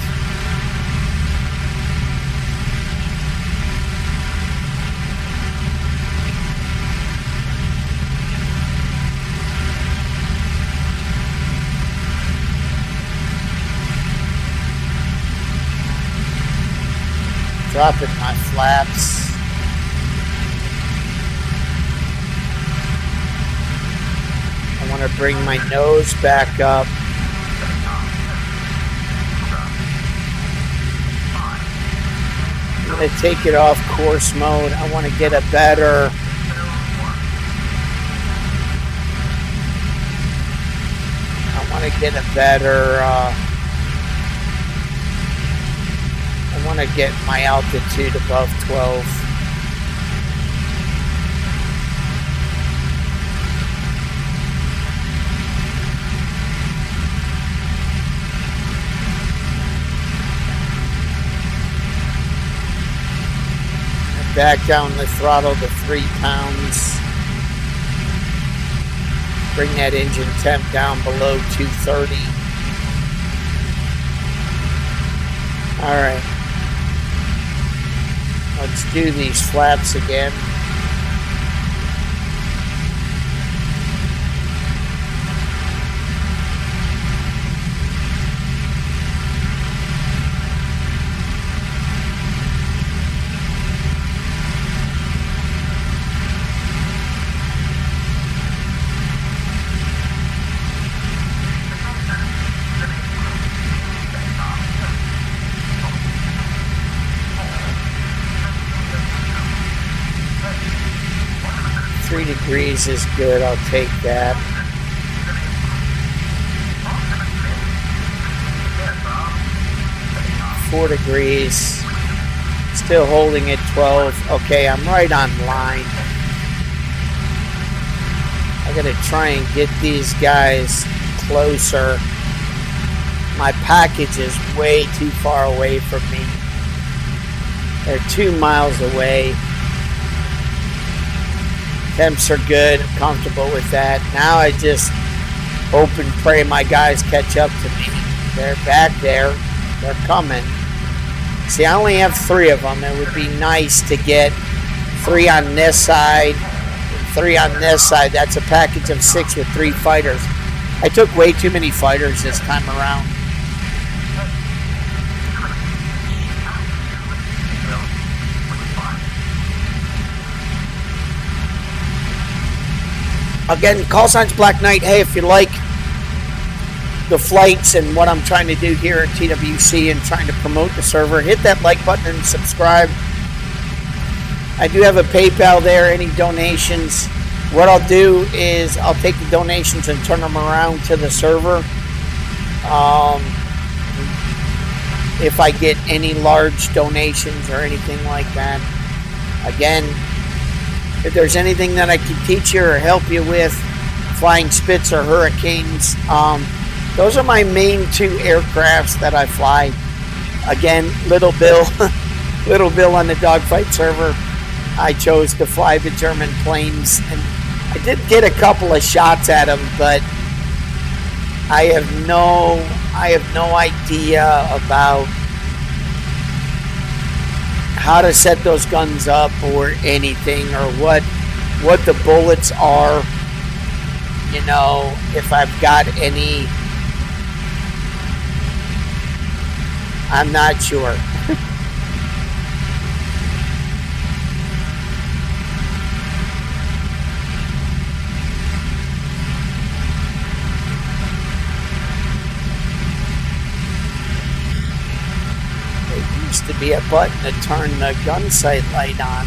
Dropping my flaps. I want to bring my nose back up. I'm going to take it off course mode. I want to get a better I want to get my altitude above 12. Back down the throttle to 3 pounds. Bring that engine temp down below 230. All right. Let's do these flaps again. Degrees is good. I'll take that. Four degrees. Still holding at 12. Okay, I'm right on line. I gotta try and get these guys closer. My package is way too far away from me. They're 2 miles away. Temps are good. I'm comfortable with that. Now I just hope and pray my guys catch up to me. They're back there. They're coming. See, I only have 3 of them. It would be nice to get 3 on this side and 3 on this side. That's a package of 6 with 3 fighters. I took way too many fighters this time around. Again, call signs Black Knight. Hey, if you like the flights and what I'm trying to do here at TWC and trying to promote the server, hit that like button and subscribe. I do have a PayPal there. Any donations, what I'll do is I'll take the donations and turn them around to the server. If I get any large donations or anything like that. Again, if there's anything that I can teach you or help you with, flying Spits or Hurricanes, those are my main 2 aircrafts that I fly. Again, Little Bill, Little Bill on the Dogfight server. I chose to fly the German planes, and I did get a couple of shots at them, but I have no idea about how to set those guns up or anything, or what the bullets are. You know, if I've got any, I'm not sure. To be a button to turn the gun sight light on.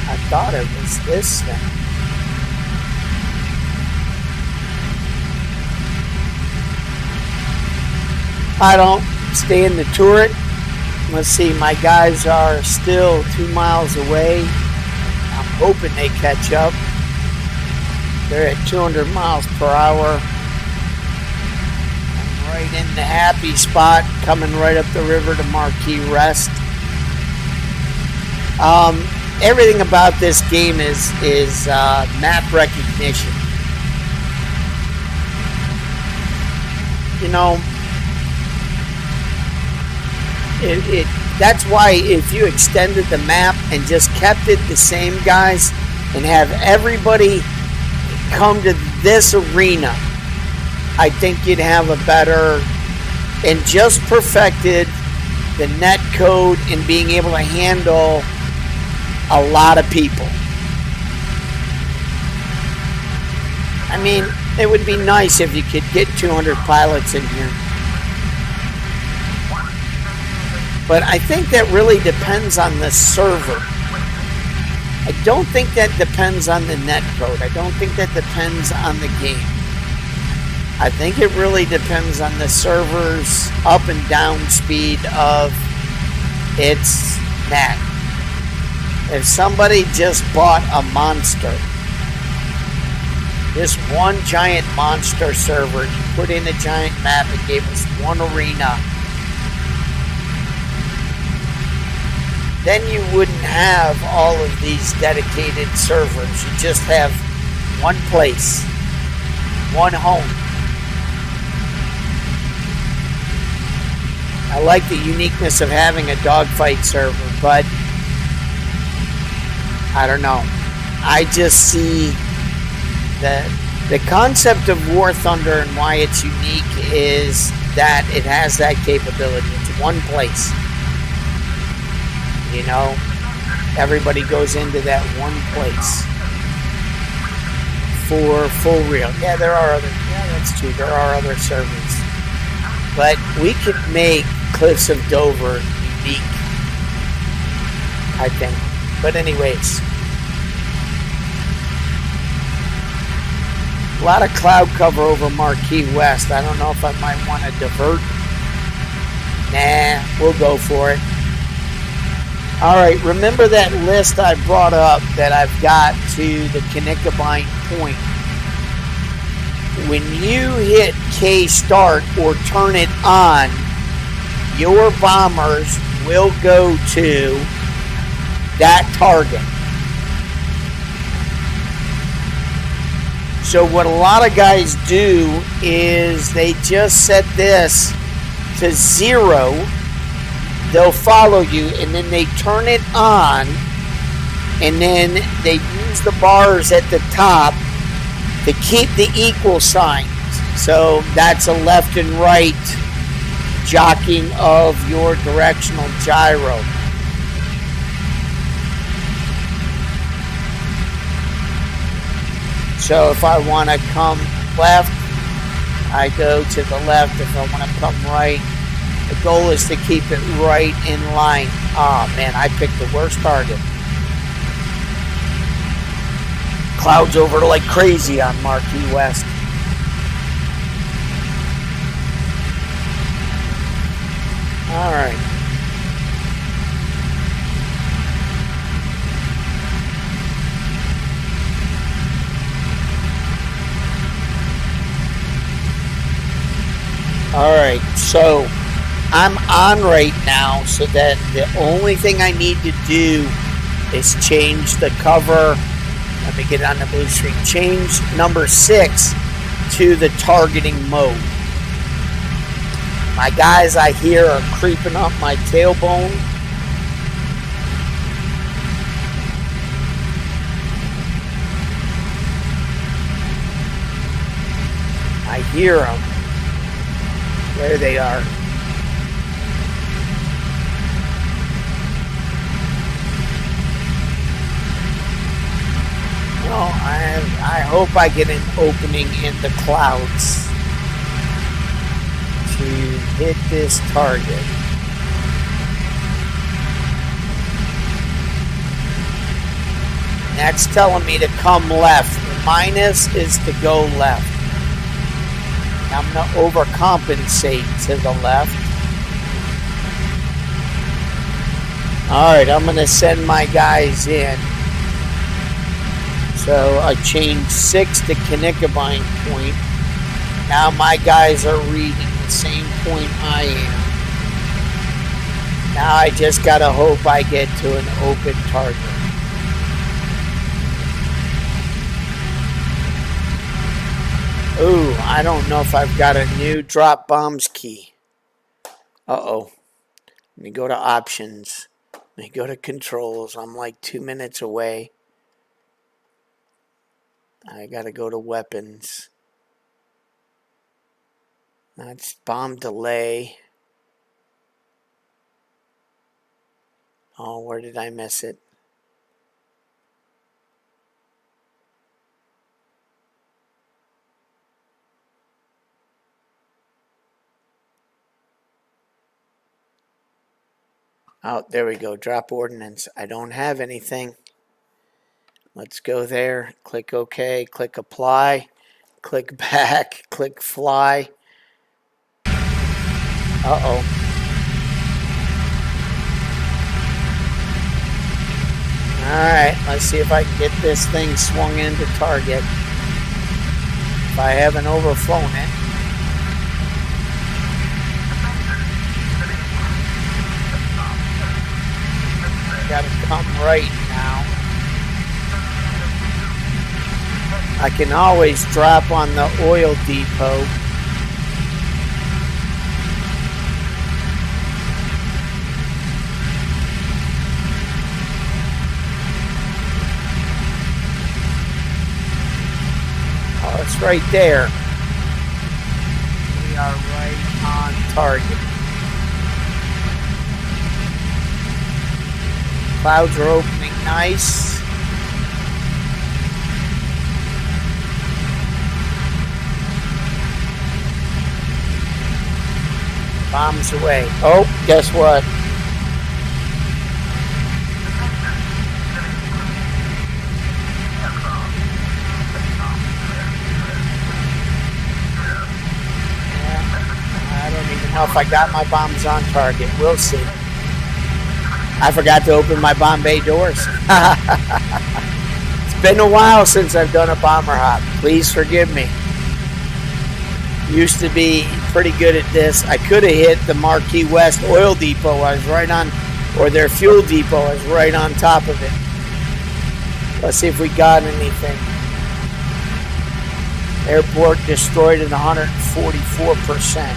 I thought it was this thing. I don't stay in the turret. Let's see, my guys are still 2 miles away. I'm hoping they catch up. They're at 200 miles per hour. I'm right in the happy spot, coming right up the river to Marquis Rest. Everything about this game is map recognition. You know, that's why if you extended the map and just kept it the same, guys, and have everybody come to this arena, I think you'd have a better, and just perfected the net code and being able to handle a lot of people. I mean, it would be nice if you could get 200 pilots in here. But I think that really depends on the server. I don't think that depends on the net code. I don't think that depends on the game. I think it really depends on the server's up and down speed of its net. If somebody just bought a monster, this one giant monster server, you put in a giant map and gave us one arena, then you wouldn't have all of these dedicated servers. You just have one place, one home. I like the uniqueness of having a Dogfight server, but I don't know. I just see the concept of War Thunder and why it's unique is that it has that capability. It's one place. You know, everybody goes into that one place for full real. Yeah, there are other. Yeah, that's true. There are other servers, but we could make Cliffs of Dover unique, I think. But anyways, a lot of cloud cover over Marquis West. I don't know if I might want to divert. Nah, we'll go for it. All right, remember that list I brought up that I've got to the Knickerbein Point. when you hit K start or turn it on, your bombers will go to that target. So what a lot of guys do is they just set this to 0. They'll follow you, and then they turn it on, and then they use the bars at the top to keep the equal signs. So that's a left and right jocking of your directional gyro. So if I want to come left, I go to the left. If I want to come right, the goal is to keep it right in line. Oh man, I picked the worst target. Clouds over like crazy on Marquee West. All right. All right, so I'm on right now, so that the only thing I need to do is change the cover. Let me get on the blue screen. Change number 6 to the targeting mode. My guys I hear are creeping up my tailbone. I hear them. There they are. Well, I hope I get an opening in the clouds to hit this target. That's telling me to come left. The minus is to go left. I'm going to overcompensate to the left. All right, I'm going to send my guys in. So I changed 6 to Knickerbein point. Now my guys are reading the same point I am. Now I just got to hope I get to an open target. Ooh, I don't know if I've got a new drop bombs key. Uh-oh. Let me go to options. Let me go to controls. I'm like 2 minutes away. I gotta go to weapons. That's bomb delay. Oh, where did I miss it? Oh, there we go. Drop ordnance. I don't have anything. Let's go there. Click OK. Click apply. Click back. Click fly. Uh-oh. Alright, let's see if I can get this thing swung into target. If I haven't overflown it. Gotta come right now. I can always drop on the oil depot. Oh, it's right there. We are right on target. Clouds are opening nice. Bombs away. Oh, guess what? I don't even know if I got my bombs on target. We'll see. I forgot to open my bomb bay doors. It's been a while since I've done a bomber hop. Please forgive me. Used to be pretty good at this. I could have hit the Marquee West oil depot. I was right on, or their fuel depot. I was right on top of it. Let's see if we got anything. Airport destroyed at 144%.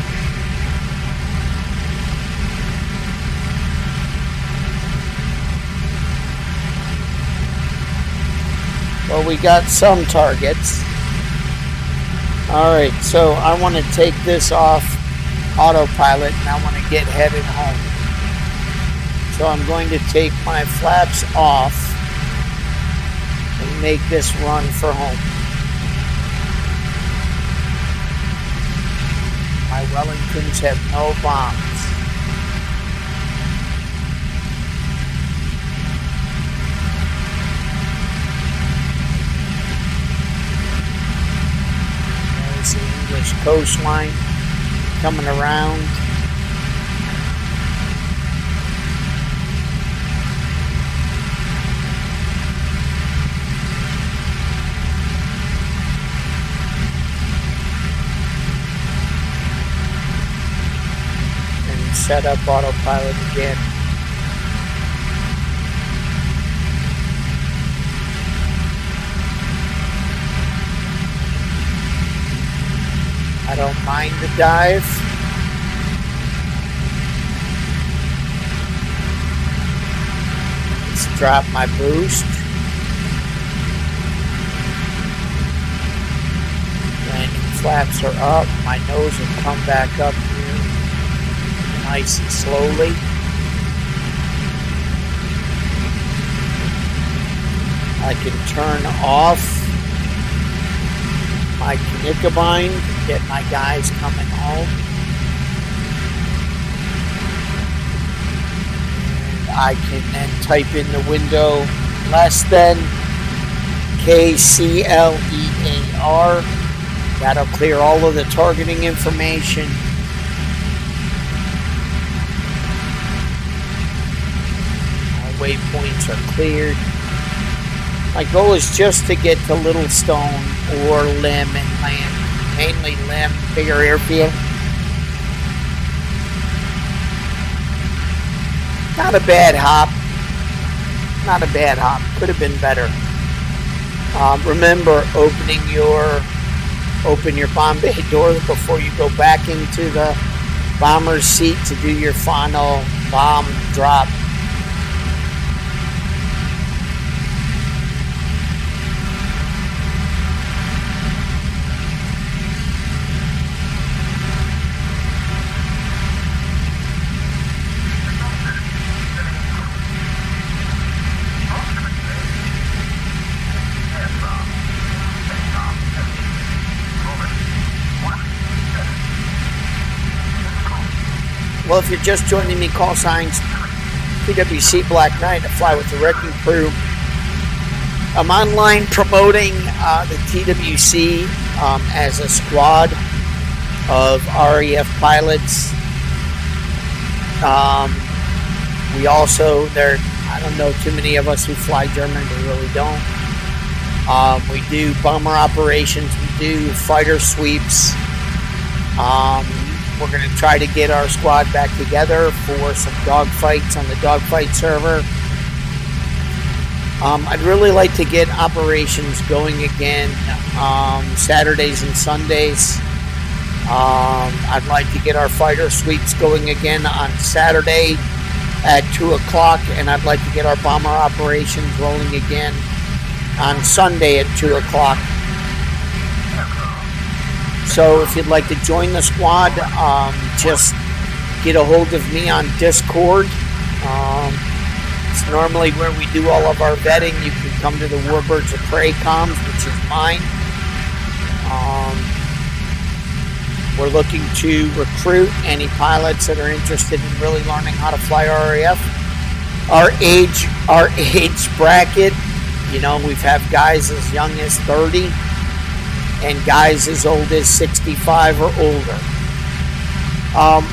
Well, we got some targets. Alright, so I want to take this off autopilot and I want to get headed home. So I'm going to take my flaps off and make this run for home. My Wellingtons have no bombs. There's the English coastline coming around. Set up autopilot again. I don't mind the dive. Let's drop my boost. Landing flaps are up. My nose will come back up here. Nice and slowly. I can turn off my Knickerbine to get my guys coming home. And I can then type in the window less than KCLEAR. That'll clear all of the targeting information. Waypoints are cleared. My goal is just to get to Little Stone or Lim and land. Mainly Lim, bigger airfield. Not a bad hop. Not a bad hop. Could have been better. Remember, open your bomb bay doors before you go back into the bomber's seat to do your final bomb drop. Well, if you're just joining me, call signs PWC Black Knight. I fly with the wrecking crew. I'm online promoting the TWC as a squad of RAF pilots. We also, I don't know too many of us who fly German, we really don't. We do bomber operations, we do fighter sweeps. We're going to try to get our squad back together for some dogfights on the Dogfight server. I'd really like to get operations going again Saturdays and Sundays. I'd like to get our fighter sweeps going again on Saturday at 2 o'clock, and I'd like to get our bomber operations rolling again on Sunday at 2 o'clock. So if you'd like to join the squad, just get a hold of me on Discord. It's normally where we do all of our vetting. You can come to the Warbirds of Prey comms, which is mine. We're looking to recruit any pilots that are interested in really learning how to fly RAF. Our age bracket, we've had guys as young as 30 and guys as old as 65 or older.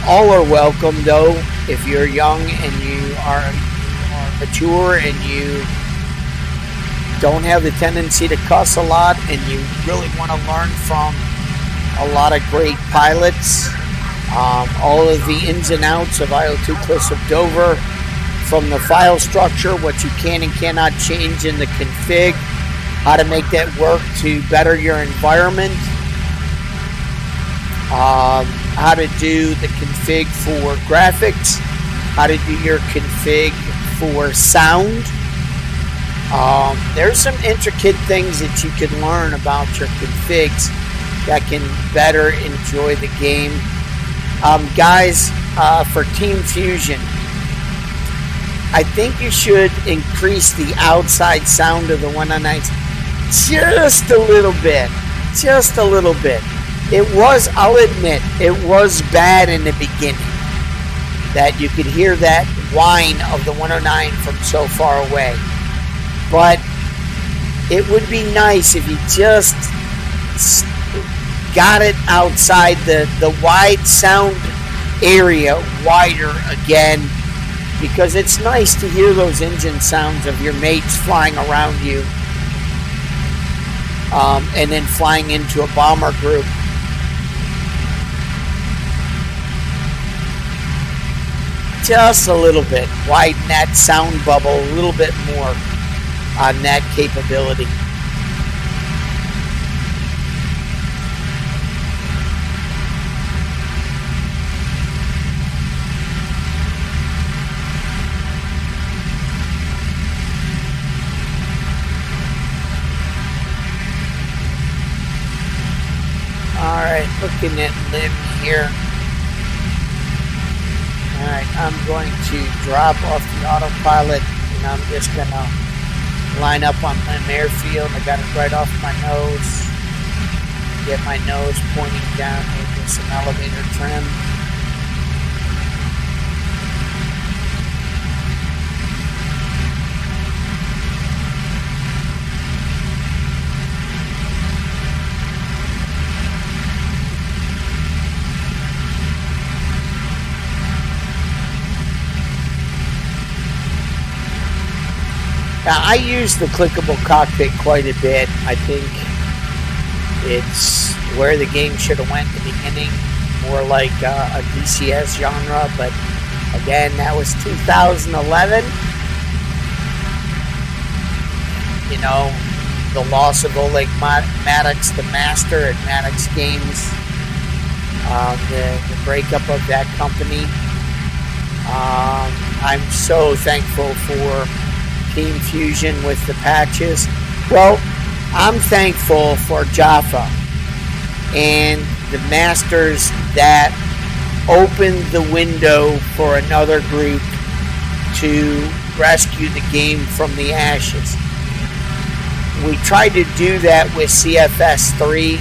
All are welcome, though. If you're young and you are mature and you don't have the tendency to cuss a lot and you really want to learn from a lot of great pilots. All of the ins and outs of IO2 Cliffs of Dover, from the file structure, what you can and cannot change in the config, how to make that work to better your environment, how to do the config for graphics, how to do your config for sound. There's some intricate things that you can learn about your configs that can better enjoy the game. Guys, for Team Fusion, I think you should increase the outside sound of the 109s just a little bit. Just a little bit. It was, I'll admit, it was bad in the beginning, that you could hear that whine of the 109 from so far away. But it would be nice if you just got it outside the wide sound area wider again, because it's nice to hear those engine sounds of your mates flying around you, and then flying into a bomber group. Just a little bit. Widen that sound bubble a little bit more on that capability. Alright, looking at Lim here. Alright, I'm going to drop off the autopilot, and I'm just going to line up on Lim Airfield. I got it right off my nose. Get my nose pointing down into some elevator trim. Now, I use the clickable cockpit quite a bit. I think it's where the game should have went in the beginning, more like a DCS genre, but again, that was 2011. You know, the loss of Oleg Maddox, the master at Maddox Games, the breakup of that company. I'm so thankful for Team Fusion with the patches. Well, I'm thankful for Jaffa and the masters that opened the window for another group to rescue the game from the ashes. We tried to do that with CFS 3,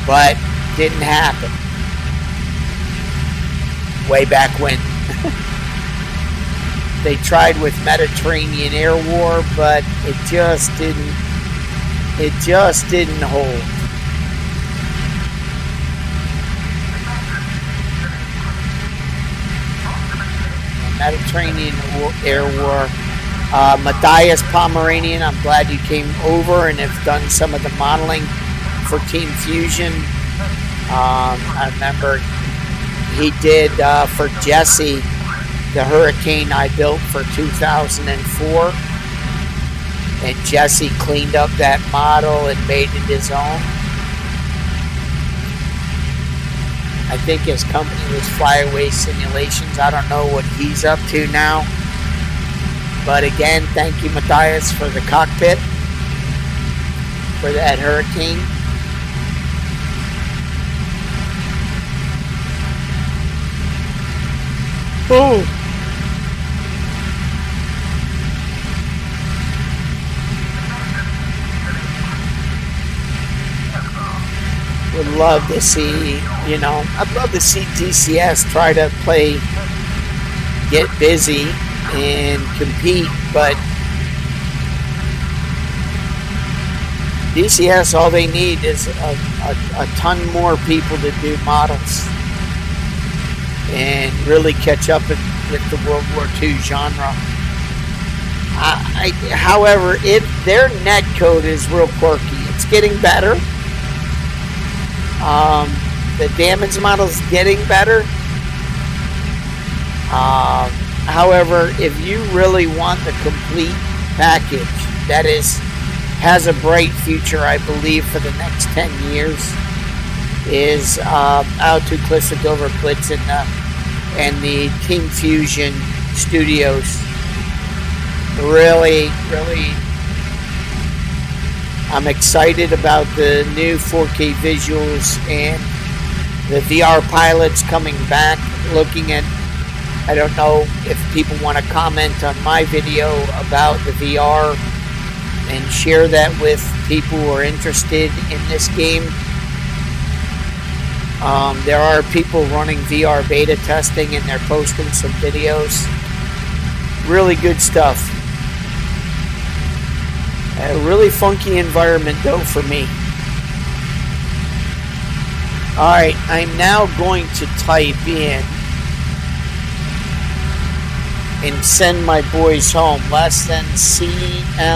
but didn't happen. Way back when. They tried with Mediterranean Air War, but it just didn't hold. Mediterranean Air War. Matthias Pomeranian, I'm glad you came over and have done some of the modeling for Team Fusion. I remember he did for Jesse the Hurricane I built for 2004, and Jesse cleaned up that model and made it his own. I think his company was Flyaway Simulations. I don't know what he's up to now, but again, thank you, Matthias, for the cockpit for that Hurricane. Oh. Would love to see, I'd love to see DCS try to get busy and compete, but DCS, all they need is a ton more people to do models and really catch up with the World War II genre. However, their net code is real quirky. It's getting better. The damage model is getting better. However, if you really want the complete package that has a bright future, I believe, for the next 10 years, is Out to Cliffs of Dover Blitz and the Team Fusion Studios. Really, I'm excited about the new 4K visuals and the VR pilots coming back. Looking at, I don't know if people want to comment on my video about the VR and share that with people who are interested in this game. There are people running VR beta testing and they're posting some videos. Really good stuff. A really funky environment though for me. Alright, I'm now going to type in and send my boys home. Less than CLAND.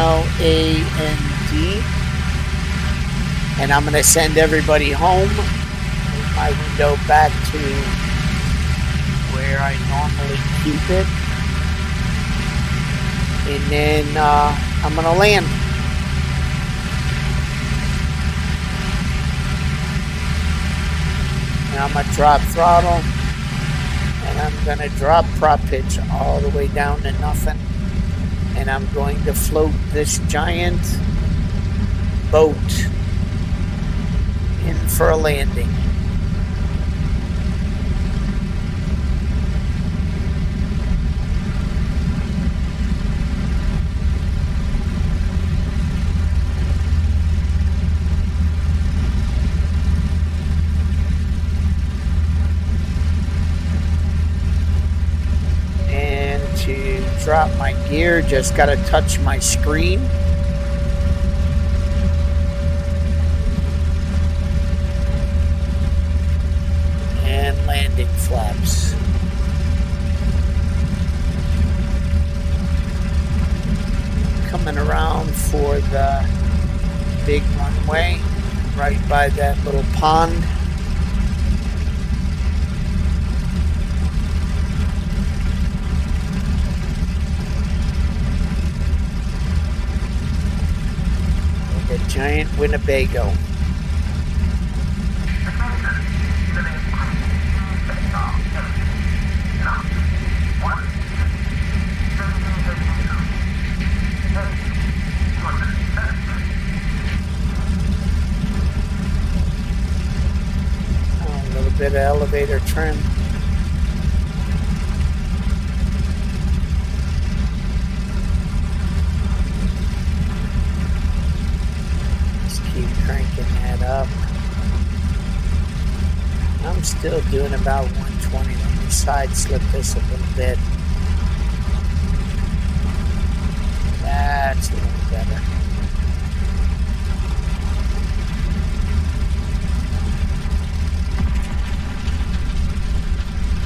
And I'm going to send everybody home. Move my window back to where I normally keep it. And then I'm going to land. And I'm going to drop throttle. And I'm going to drop prop pitch all the way down to nothing. And I'm going to float this giant boat in for a landing. Drop my gear, just got to touch my screen. And landing flaps. Coming around for the big runway, right by that little pond. Giant Winnebago. A little bit of elevator trim. Cranking that up. I'm still doing about 120. Let me side slip this a little bit. That's a little better.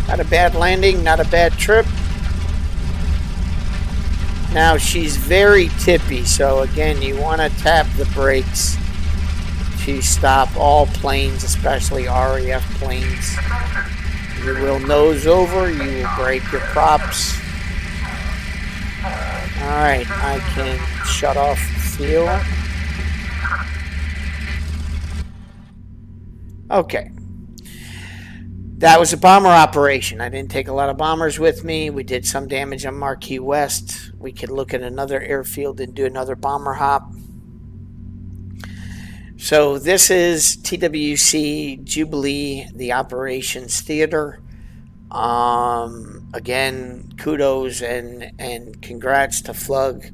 Not a bad landing, not a bad trip. Now she's very tippy, so again, you want to tap the brakes to stop all planes, especially RAF planes. You will nose over, you will break your props. Alright, I can shut off fuel. Okay. That was a bomber operation. I didn't take a lot of bombers with me. We did some damage on Marquis West. We could look at another airfield and do another bomber hop. So this is TWC Jubilee, the operations theater. Again, kudos and congrats to Flug.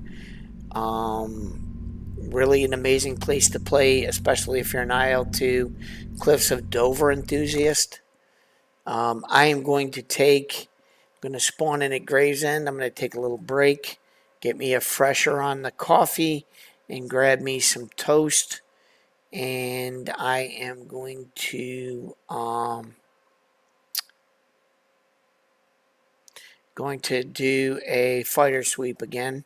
Really an amazing place to play, especially if you're an IL-2 Cliffs of Dover enthusiast. I am going to spawn in at Gravesend. I'm going to take a little break, get me a fresher on the coffee, and grab me some toast. And I am going to do a fighter sweep again.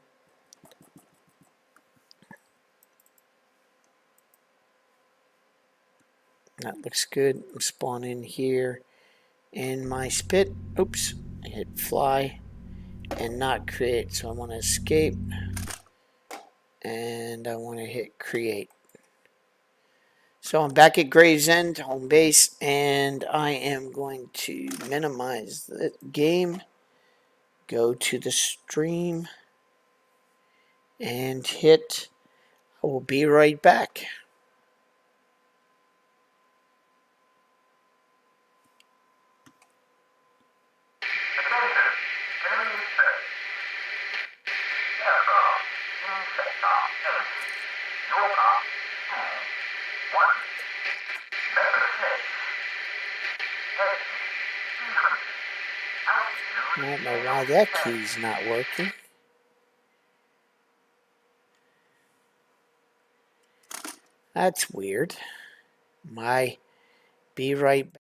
That looks good. I'm spawning here in my spit. Oops, I hit fly and not create. So I want to escape and I want to hit create. So I'm back at Gravesend, home base, and I am going to minimize the game, go to the stream, and hit. I will be right back. I don't know why that key's not working. That's weird. Be right back.